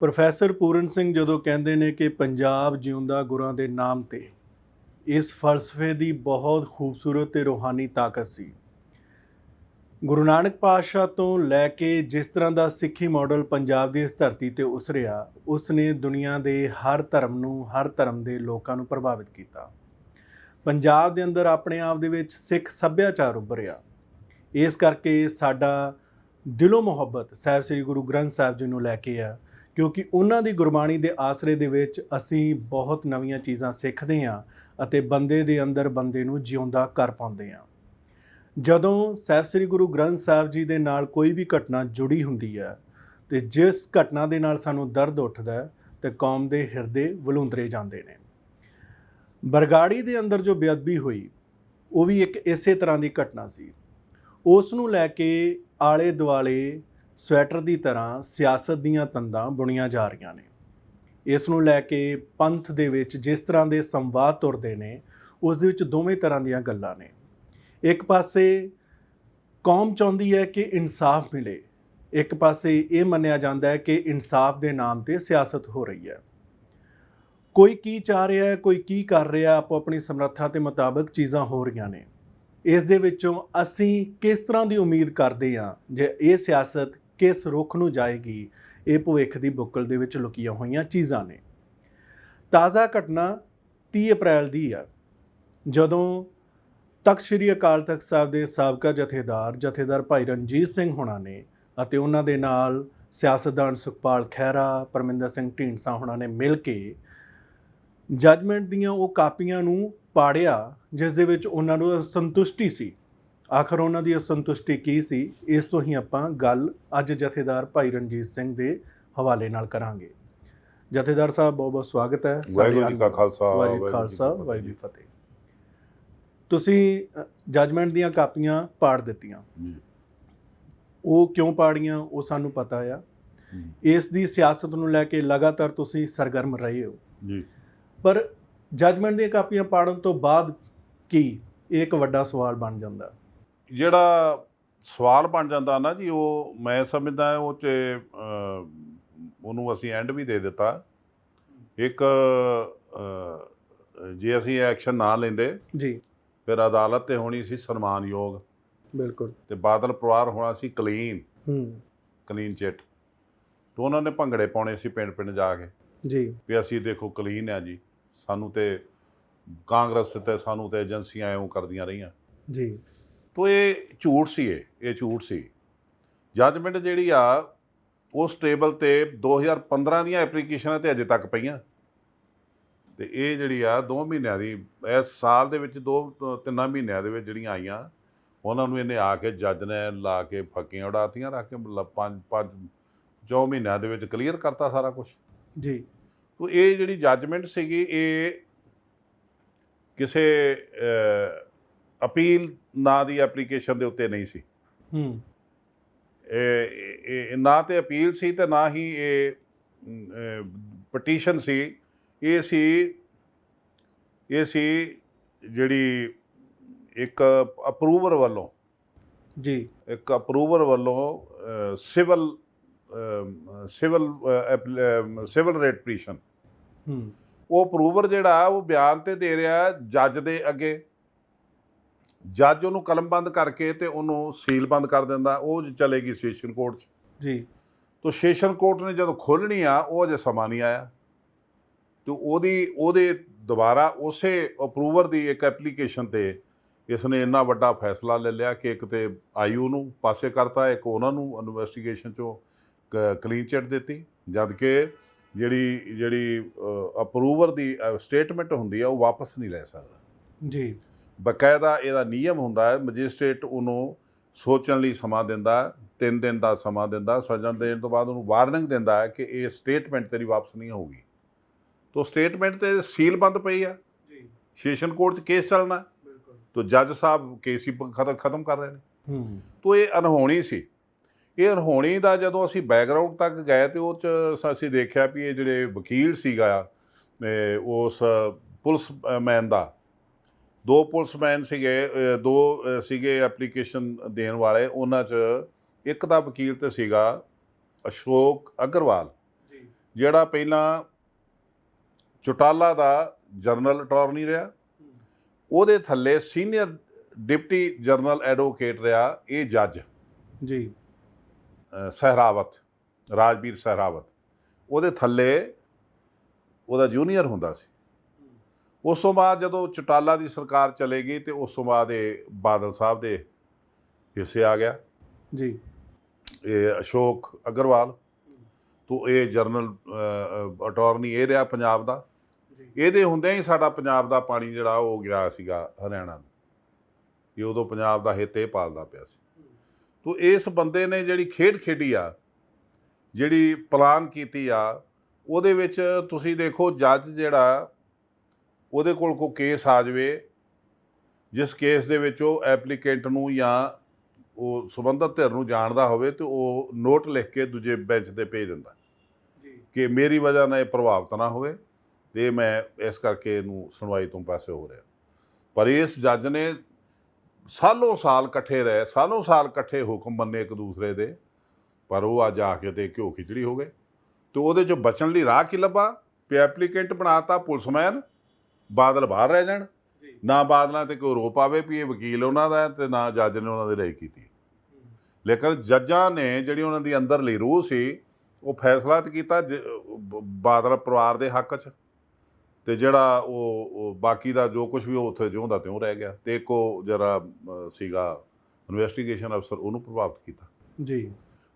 Professor Puran Singh ਜਦੋਂ ਕਹਿੰਦੇ ਨੇ ਕਿ ਪੰਜਾਬ ਜਿਉਂਦਾ ਗੁਰਾਂ ਦੇ ਨਾਮ ਤੇ, ਇਸ ਫਲਸਫੇ ਦੀ ਬਹੁਤ ਖੂਬਸੂਰਤ ਤੇ ਰੂਹਾਨੀ ਤਾਕਤ ਸੀ। ਗੁਰੂ ਨਾਨਕ ਪਾਤਸ਼ਾਹ ਤੋਂ ਲੈ ਕੇ ਜਿਸ ਤਰ੍ਹਾਂ ਦਾ ਸਿੱਖੀ ਮਾਡਲ ਪੰਜਾਬ ਦੀ ਇਸ ਧਰਤੀ ਤੇ ਉਸਰਿਆ, ਉਸ ਨੇ ਦੁਨੀਆ ਦੇ ਹਰ ਧਰਮ ਨੂੰ, ਹਰ ਧਰਮ ਦੇ ਲੋਕਾਂ ਨੂੰ ਪ੍ਰਭਾਵਿਤ ਕੀਤਾ। ਪੰਜਾਬ ਦੇ ਅੰਦਰ ਆਪਣੇ ਆਪ ਦੇ ਵਿੱਚ ਸਿੱਖ ਸੱਭਿਆਚਾਰ ਉੱਭਰਿਆ। ਇਸ ਕਰਕੇ ਸਾਡਾ ਦਿਲੋਂ ਮੁਹੱਬਤ ਸਾਹਿਬ ਸ੍ਰੀ ਗੁਰੂ ਗ੍ਰੰਥ ਸਾਹਿਬ ਜੀ ਨੂੰ ਲੈ ਕੇ ਆ, ਕਿਉਂਕਿ ਉਹਨਾਂ ਦੀ ਗੁਰਬਾਣੀ ਦੇ ਆਸਰੇ ਦੇ ਵਿੱਚ ਅਸੀਂ ਬਹੁਤ ਨਵੀਆਂ ਚੀਜ਼ਾਂ ਸਿੱਖਦੇ ਹਾਂ ਅਤੇ ਬੰਦੇ ਦੇ ਅੰਦਰ ਬੰਦੇ ਨੂੰ ਜਿਉਂਦਾ ਕਰ ਪਾਉਂਦੇ ਹਾਂ। ਜਦੋਂ ਸਾਹਿਬ ਸ੍ਰੀ ਗੁਰੂ ਗ੍ਰੰਥ ਸਾਹਿਬ ਜੀ ਦੇ ਨਾਲ ਕੋਈ ਵੀ ਘਟਨਾ ਜੁੜੀ ਹੁੰਦੀ ਹੈ ਤੇ ਜਿਸ ਘਟਨਾ ਦੇ ਨਾਲ ਸਾਨੂੰ ਦਰਦ ਉੱਠਦਾ ਤੇ ਕੌਮ ਦੇ ਹਿਰਦੇ ਵਲੂੰਦਰੇ ਜਾਂਦੇ ਨੇ। ਬਰਗਾੜੀ ਦੇ ਅੰਦਰ ਜੋ ਬੇਅਦਬੀ ਹੋਈ, ਉਹ ਵੀ ਇੱਕ ਇਸੇ ਤਰ੍ਹਾਂ ਦੀ ਘਟਨਾ ਸੀ। ਉਸ ਨੂੰ ਲੈ ਕੇ ਆਲੇ ਦੁਆਲੇ ਸਵੈਟਰ ਦੀ ਤਰ੍ਹਾਂ ਸਿਆਸਤ ਦੀਆਂ ਤੰਦਾਂ ਬੁਣੀਆਂ ਜਾ ਰਹੀਆਂ ਨੇ। ਇਸ ਨੂੰ ਲੈ ਕੇ ਪੰਥ ਦੇ ਵਿੱਚ ਜਿਸ ਤਰ੍ਹਾਂ ਦੇ ਸੰਵਾਦ ਤੁਰਦੇ ਨੇ, ਉਸ ਦੇ ਵਿੱਚ ਦੋਵੇਂ ਤਰ੍ਹਾਂ ਦੀਆਂ ਗੱਲਾਂ ਨੇ। ਇੱਕ ਪਾਸੇ ਕੌਮ ਚਾਹੁੰਦੀ ਹੈ ਕਿ ਇਨਸਾਫ ਮਿਲੇ, ਇੱਕ ਪਾਸੇ ਇਹ ਮੰਨਿਆ ਜਾਂਦਾ ਹੈ ਕਿ ਇਨਸਾਫ ਦੇ ਨਾਮ ਤੇ ਸਿਆਸਤ ਹੋ ਰਹੀ ਹੈ। ਕੋਈ ਕੀ ਚਾਹ ਰਿਹਾ ਹੈ, ਕੋਈ ਕੀ ਕਰ ਰਿਹਾ, ਆਪੋ ਆਪਣੀ ਸਮਰੱਥਾ ਦੇ ਮੁਤਾਬਕ ਚੀਜ਼ਾਂ ਹੋ ਰਹੀਆਂ ਨੇ। ਇਸ ਦੇ ਵਿੱਚੋਂ ਅਸੀਂ ਕਿਸ ਤਰ੍ਹਾਂ ਦੀ ਉਮੀਦ ਕਰਦੇ ਹਾਂ, ਜੇ ਇਹ ਸਿਆਸਤ ਕਿਸ ਰੁੱਖ ਨੂੰ ਜਾਏਗੀ, ਇਹ ਭਵਿੱਖ ਦੀ ਬੁੱਕਲ ਦੇ ਵਿੱਚ ਲੁਕੀਆਂ ਹੋਈਆਂ ਚੀਜ਼ਾਂ ਨੇ। ਤਾਜ਼ਾ ਘਟਨਾ 30 ਅਪ੍ਰੈਲ ਦੀ ਆ, ਜਦੋਂ ਤਖ਼ਤ ਸ੍ਰੀ ਅਕਾਲ ਤਖ਼ਤ ਸਾਹਿਬ ਦੇ ਸਾਬਕਾ ਜਥੇਦਾਰ ਭਾਈ ਰਣਜੀਤ ਸਿੰਘ ਹੋਣਾ ਨੇ ਅਤੇ ਉਹਨਾਂ ਦੇ ਨਾਲ ਸਿਆਸਤਦਾਨ ਸੁਖਪਾਲ ਖਹਿਰਾ, ਪਰਮਿੰਦਰ ਸਿੰਘ ਢੀਂਡਸਾ ਹੋਣਾ ਨੇ ਮਿਲ ਕੇ ਜੱਜਮੈਂਟ ਦੀਆਂ ਉਹ ਕਾਪੀਆਂ ਨੂੰ ਪਾੜਿਆ, ਜਿਸ ਦੇ ਵਿੱਚ ਉਹਨਾਂ ਨੂੰ ਅਸੰਤੁਸ਼ਟੀ ਸੀ। ਆਖਰ ਉਹਨਾਂ ਦੀ ਅਸੰਤੁਸ਼ਟੀ ਕੀ ਸੀ, ਇਸ ਤੋਂ ਹੀ ਆਪਾਂ ਗੱਲ ਅੱਜ ਜਥੇਦਾਰ ਭਾਈ ਰਣਜੀਤ ਸਿੰਘ ਦੇ ਹਵਾਲੇ ਨਾਲ ਕਰਾਂਗੇ। ਜਥੇਦਾਰ ਸਾਹਿਬ, ਬਹੁਤ ਬਹੁਤ ਸਵਾਗਤ ਹੈ। ਵਾਹਿਗੁਰੂ ਜੀ ਕਾ ਖਾਲਸਾ, ਵਾਹਿਗੁਰੂ ਜੀ ਫਤਿਹ। ਤੁਸੀਂ ਜੱਜਮੈਂਟ ਦੀਆਂ ਕਾਪੀਆਂ ਪਾੜ ਦਿੱਤੀਆਂ, ਉਹ ਕਿਉਂ ਪਾੜੀਆਂ ਉਹ ਸਾਨੂੰ ਪਤਾ ਆ। ਇਸ ਦੀ ਸਿਆਸਤ ਨੂੰ ਲੈ ਕੇ ਲਗਾਤਾਰ ਤੁਸੀਂ ਸਰਗਰਮ ਰਹੇ ਹੋ ਜੀ, ਪਰ ਜੱਜਮੈਂਟ ਦੀਆਂ ਕਾਪੀਆਂ ਪਾੜਨ ਤੋਂ ਬਾਅਦ ਕੀ, ਇਹ ਇੱਕ ਵੱਡਾ ਸਵਾਲ ਬਣ ਜਾਂਦਾ। ਜਿਹੜਾ ਸਵਾਲ ਬਣ ਜਾਂਦਾ ਨਾ ਜੀ, ਉਹ ਮੈਂ ਸਮਝਦਾ ਉਹ 'ਚ ਉਹਨੂੰ ਅਸੀਂ ਐਂਡ ਵੀ ਦੇ ਦਿੱਤਾ। ਇੱਕ ਜੇ ਅਸੀਂ ਐਕਸ਼ਨ ਨਾ ਲੈਂਦੇ ਜੀ, ਫਿਰ ਅਦਾਲਤ ਤੇ ਹੋਣੀ ਸੀ ਸਨਮਾਨਯੋਗ, ਬਿਲਕੁਲ, ਤੇ ਬਾਦਲ ਪਰਿਵਾਰ ਹੋਣਾ ਸੀ ਕਲੀਨ ਚਿੱਟ। ਤੇ ਉਹਨਾਂ ਨੇ ਭੰਗੜੇ ਪਾਉਣੇ ਸੀ ਪਿੰਡ ਪਿੰਡ ਜਾ ਕੇ ਜੀ, ਵੀ ਅਸੀਂ ਦੇਖੋ ਕਲੀਨ ਆ ਜੀ, ਸਾਨੂੰ ਤੇ ਕਾਂਗਰਸ ਤੇ ਸਾਨੂੰ ਤੇ ਏਜੰਸੀਆਂ ਇਉਂ ਕਰਦੀਆਂ ਰਹੀਆਂ ਜੀ। ਤੋ ਇਹ ਝੂਠ ਸੀ, ਇਹ ਝੂਠ ਸੀ। ਜੱਜਮੈਂਟ ਜਿਹੜੀ ਆ ਉਸ ਟੇਬਲ ਤੇ 2015 ਦੀਆਂ ਐਪਲੀਕੇਸ਼ਨਾਂ ਤੇ ਅਜੇ ਤੱਕ ਪਈਆਂ, ਤੇ ਇਹ ਜਿਹੜੀ ਆ 2 ਮਹੀਨਿਆਂ ਦੀ, ਇਸ ਸਾਲ ਦੇ ਵਿੱਚ 2-3 ਮਹੀਨਿਆਂ ਦੇ ਵਿੱਚ ਜਿਹੜੀਆਂ ਆਈਆਂ, ਉਹਨਾਂ ਨੂੰ ਇਹਨੇ ਆ ਕੇ ਜੱਜ ਨੇ ਲਾ ਕੇ ਫੱਕੀਆਂ ਉਡਾਤੀਆਂ, ਰੱਖ ਕੇ 4 ਮਹੀਨਿਆਂ ਦੇ ਵਿੱਚ ਕਲੀਅਰ ਕਰਤਾ ਸਾਰਾ ਕੁਛ ਜੀ। ਤੋ ਇਹ ਜਿਹੜੀ ਜੱਜਮੈਂਟ ਸੀਗੀ, ਇਹ ਕਿਸੇ ਅਪੀਲ ਨਾਂ ਦੀ ਐਪਲੀਕੇਸ਼ਨ ਦੇ ਉੱਤੇ ਨਹੀਂ ਸੀ। ਇਹ ਨਾ ਤੇ ਅਪੀਲ ਸੀ ਤੇ ਨਾ ਹੀ ਇਹ ਪਟੀਸ਼ਨ ਸੀ। ਇਹ ਸੀ ਜਿਹੜੀ ਇੱਕ ਅਪਰੂਵਰ ਵੱਲੋਂ ਜੀ, ਇੱਕ ਅਪਰੂਵਰ ਵੱਲੋਂ ਸਿਵਲ ਰੇਟ ਪਟੀਸ਼ਨ। ਉਹ ਅਪਰੂਵਰ ਜਿਹੜਾ ਉਹ ਬਿਆਨ ਤੇ ਦੇ ਰਿਹਾ ਜੱਜ ਦੇ ਅੱਗੇ, ਜੱਜ ਉਹਨੂੰ ਕਲਮਬੰਦ ਕਰਕੇ ਤੇ ਉਹਨੂੰ ਸੀਲਬੰਦ ਕਰ ਦਿੰਦਾ। ਉਹ ਚਲੇਗੀ ਸੈਸ਼ਨ ਕੋਰਟ 'ਚ ਜੀ। ਤਾਂ ਸੈਸ਼ਨ ਕੋਰਟ ਨੇ ਜਦੋਂ ਖੋਲ੍ਹਣੀ ਆ, ਉਹ ਅਜੇ ਸਮਾਂ ਨਹੀਂ ਆਇਆ, ਤੇ ਉਹਦੇ ਦੁਬਾਰਾ ਉਸੇ ਅਪਰੂਵਰ ਦੀ ਇੱਕ ਐਪਲੀਕੇਸ਼ਨ ਤੇ ਇਸ ਨੇ ਇੰਨਾ ਵੱਡਾ ਫੈਸਲਾ ਲੈ ਲਿਆ ਕਿ ਇੱਕ ਤੇ ਆਯੂ ਨੂੰ ਪਾਸੇ ਕਰਤਾ, ਇੱਕ ਉਹਨਾਂ ਨੂੰ ਇਨਵੈਸਟੀਗੇਸ਼ਨ 'ਚੋਂ ਕਲੀਨ ਚਿੱਟ ਦਿੱਤੀ। ਜਦ ਕਿ ਜਿਹੜੀ ਅਪਰੂਵਰ ਦੀ ਸਟੇਟਮੈਂਟ ਹੁੰਦੀ ਆ, ਉਹ ਵਾਪਸ ਨਹੀਂ ਲੈ ਸਕਦਾ ਜੀ। ਬਕਾਇਦਾ ਇਹਦਾ ਨਿਯਮ ਹੁੰਦਾ ਹੈ, ਮੈਜਿਸਟ੍ਰੇਟ ਉਹਨੂੰ ਸੋਚਣ ਲਈ ਸਮਾਂ ਦਿੰਦਾ, 3 ਦਿਨ ਦਾ ਸਮਾਂ ਦਿੰਦਾ। ਸਜ਼ਾ ਦੇਣ ਤੋਂ ਬਾਅਦ ਉਹਨੂੰ ਵਾਰਨਿੰਗ ਦਿੰਦਾ ਹੈ ਕਿ ਇਹ ਸਟੇਟਮੈਂਟ ਤੇਰੀ ਵਾਪਸ ਨਹੀਂ ਹੋਊਗੀ। ਤੋ ਸਟੇਟਮੈਂਟ ਤੇ ਸੀਲ ਬੰਦ ਪਈ ਆ, ਸੈਸ਼ਨ ਕੋਰਟ 'ਚ ਕੇਸ ਚੱਲਣਾ, ਤੋ ਜੱਜ ਸਾਹਿਬ ਕੇਸ ਹੀ ਖਤਮ ਕਰ ਰਹੇ ਨੇ। ਤੋ ਇਹ ਅਨਹੋਣੀ ਸੀ। ਇਹ ਅਨਹੋਣੀ ਦਾ ਜਦੋਂ ਅਸੀਂ ਬੈਕਗਰਾਊਂਡ ਤੱਕ ਗਏ ਤੇ ਉਹ 'ਚ ਅਸੀਂ ਦੇਖਿਆ ਵੀ ਇਹ ਜਿਹੜੇ ਵਕੀਲ ਸੀਗਾ ਉਸ ਪੁਲਿਸਮੈਨ ਦਾ, 2 ਪੁਲਿਸਮੈਨ ਸੀਗੇ, 2 ਸੀਗੇ ਐਪਲੀਕੇਸ਼ਨ ਦੇਣ ਵਾਲੇ। ਉਹਨਾਂ 'ਚ ਇੱਕ ਦਾ ਵਕੀਲ ਤੇ ਸੀਗਾ ਅਸ਼ੋਕ ਅਗਰਵਾਲ, ਜਿਹੜਾ ਪਹਿਲਾਂ ਚੌਟਾਲਾ ਦਾ ਜਨਰਲ ਅਟਾਰਨੀ ਰਿਹਾ, ਉਹਦੇ ਥੱਲੇ ਸੀਨੀਅਰ ਡਿਪਟੀ ਜਨਰਲ ਐਡਵੋਕੇਟ ਰਿਹਾ ਇਹ ਜੱਜ ਜੀ ਸਹਿਰਾਵਤ, ਰਾਜਵੀਰ ਸਹਿਰਾਵਤ। ਉਹਦੇ ਥੱਲੇ ਉਹਦਾ ਜੂਨੀਅਰ ਹੁੰਦਾ ਸੀ। ਉਸ ਤੋਂ ਬਾਅਦ ਜਦੋਂ ਚੌਟਾਲਾ ਦੀ ਸਰਕਾਰ ਚਲੇਗੀ ਤੇ ਉਸ ਤੋਂ ਬਾਅਦ ਇਹ ਬਾਦਲ ਸਾਹਿਬ ਦੇ ਹਿੱਸੇ ਆ ਗਿਆ ਜੀ। ਇਹ ਅਸ਼ੋਕ ਅਗਰਵਾਲ ਤੋਂ ਇਹ ਜਨਰਲ ਅਟਾਰਨੀ ਇਹ ਰਿਹਾ ਪੰਜਾਬ ਦਾ। ਇਹਦੇ ਹੁੰਦਿਆਂ ਹੀ ਸਾਡਾ ਪੰਜਾਬ ਦਾ ਪਾਣੀ ਜਿਹੜਾ ਉਹ ਗਿਆ ਸੀਗਾ ਹਰਿਆਣਾ ਨੂੰ। ਇਹ ਉਦੋਂ ਪੰਜਾਬ ਦਾ ਹਿੱਤ ਇਹ ਪਾਲਦਾ ਪਿਆ ਸੀ। ਤੋ ਇਸ ਬੰਦੇ ਨੇ ਜਿਹੜੀ ਖੇਡ ਖੇਡੀ ਆ, ਜਿਹੜੀ ਪਲਾਨ ਕੀਤੀ ਆ, ਉਹਦੇ ਵਿੱਚ ਤੁਸੀਂ ਦੇਖੋ ਜੱਜ ਜਿਹੜਾ ਉਹਦੇ ਕੋਲ ਕੋਈ ਕੇਸ ਆ ਜਾਵੇ, ਜਿਸ ਕੇਸ ਦੇ ਵਿੱਚ ਉਹ ਐਪਲੀਕੈਂਟ ਨੂੰ ਜਾਂ ਉਹ ਸੰਬੰਧਿਤ ਧਿਰ ਨੂੰ ਜਾਣਦਾ ਹੋਵੇ ਤੇ ਉਹ ਨੋਟ ਲਿਖ ਕੇ ਦੂਜੇ ਬੈਂਚ 'ਤੇ ਭੇਜ ਦਿੰਦਾ ਕਿ ਮੇਰੀ ਵਜ੍ਹਾ ਨਾਲ ਇਹ ਪ੍ਰਭਾਵਿਤ ਨਾ ਹੋਵੇ ਤੇ ਮੈਂ ਇਸ ਕਰਕੇ ਇਹਨੂੰ ਸੁਣਵਾਈ ਤੋਂ ਪਾਸੇ ਹੋ ਰਿਹਾ। ਪਰ ਇਸ ਜੱਜ ਨੇ ਸਾਲੋਂ ਸਾਲ ਇਕੱਠੇ ਰਹੇ, ਸਾਲੋਂ ਸਾਲ ਇਕੱਠੇ ਹੁਕਮ ਮੰਨੇ ਇੱਕ ਦੂਸਰੇ ਦੇ, ਪਰ ਉਹ ਅੱਜ ਆ ਕੇ ਤੇ ਘਿਓ ਖਿਚੜੀ ਹੋ ਗਏ। ਤੇ ਉਹਦੇ 'ਚੋਂ ਬਚਣ ਲਈ ਰਾਹ ਕੀ ਲੱਭਾ? ਵੀ ਐਪਲੀਕੈਂਟ ਬਣਾਤਾ ਪੁਲਿਸਮੈਨ, ਬਾਦਲ ਬਾਹਰ ਰਹਿ ਜਾਣ। ਨਾ ਬਾਦਲਾਂ ਤੇ ਕੋਈ ਰੋ ਪਾਵੇ ਵੀ ਇਹ ਵਕੀਲ ਉਹਨਾਂ ਦਾ ਤੇ ਨਾ ਜੱਜ ਨੇ ਉਹਨਾਂ ਦੀ ਰਾਏ ਕੀਤੀ। ਲੇਕਿਨ ਜੱਜਾਂ ਨੇ ਜਿਹੜੀ ਉਹਨਾਂ ਦੀ ਅੰਦਰਲੀ ਰੂਹ ਸੀ ਉਹ ਫੈਸਲਾ ਤਾਂ ਕੀਤਾ ਬਾਦਲ ਪਰਿਵਾਰ ਦੇ ਹੱਕ 'ਚ, ਤੇ ਜਿਹੜਾ ਉਹ ਬਾਕੀ ਦਾ ਜੋ ਕੁਝ ਵੀ ਉਹ ਉੱਥੇ ਜਿਉਂ ਦਾ ਤਿਉਂ ਰਹਿ ਗਿਆ। ਤੇ ਇੱਕ ਉਹ ਜਿਹੜਾ ਸੀਗਾ ਇਨਵੈਸਟੀਗੇਸ਼ਨ ਅਫਸਰ ਉਹਨੂੰ ਪ੍ਰਭਾਵਿਤ ਕੀਤਾ ਜੀ।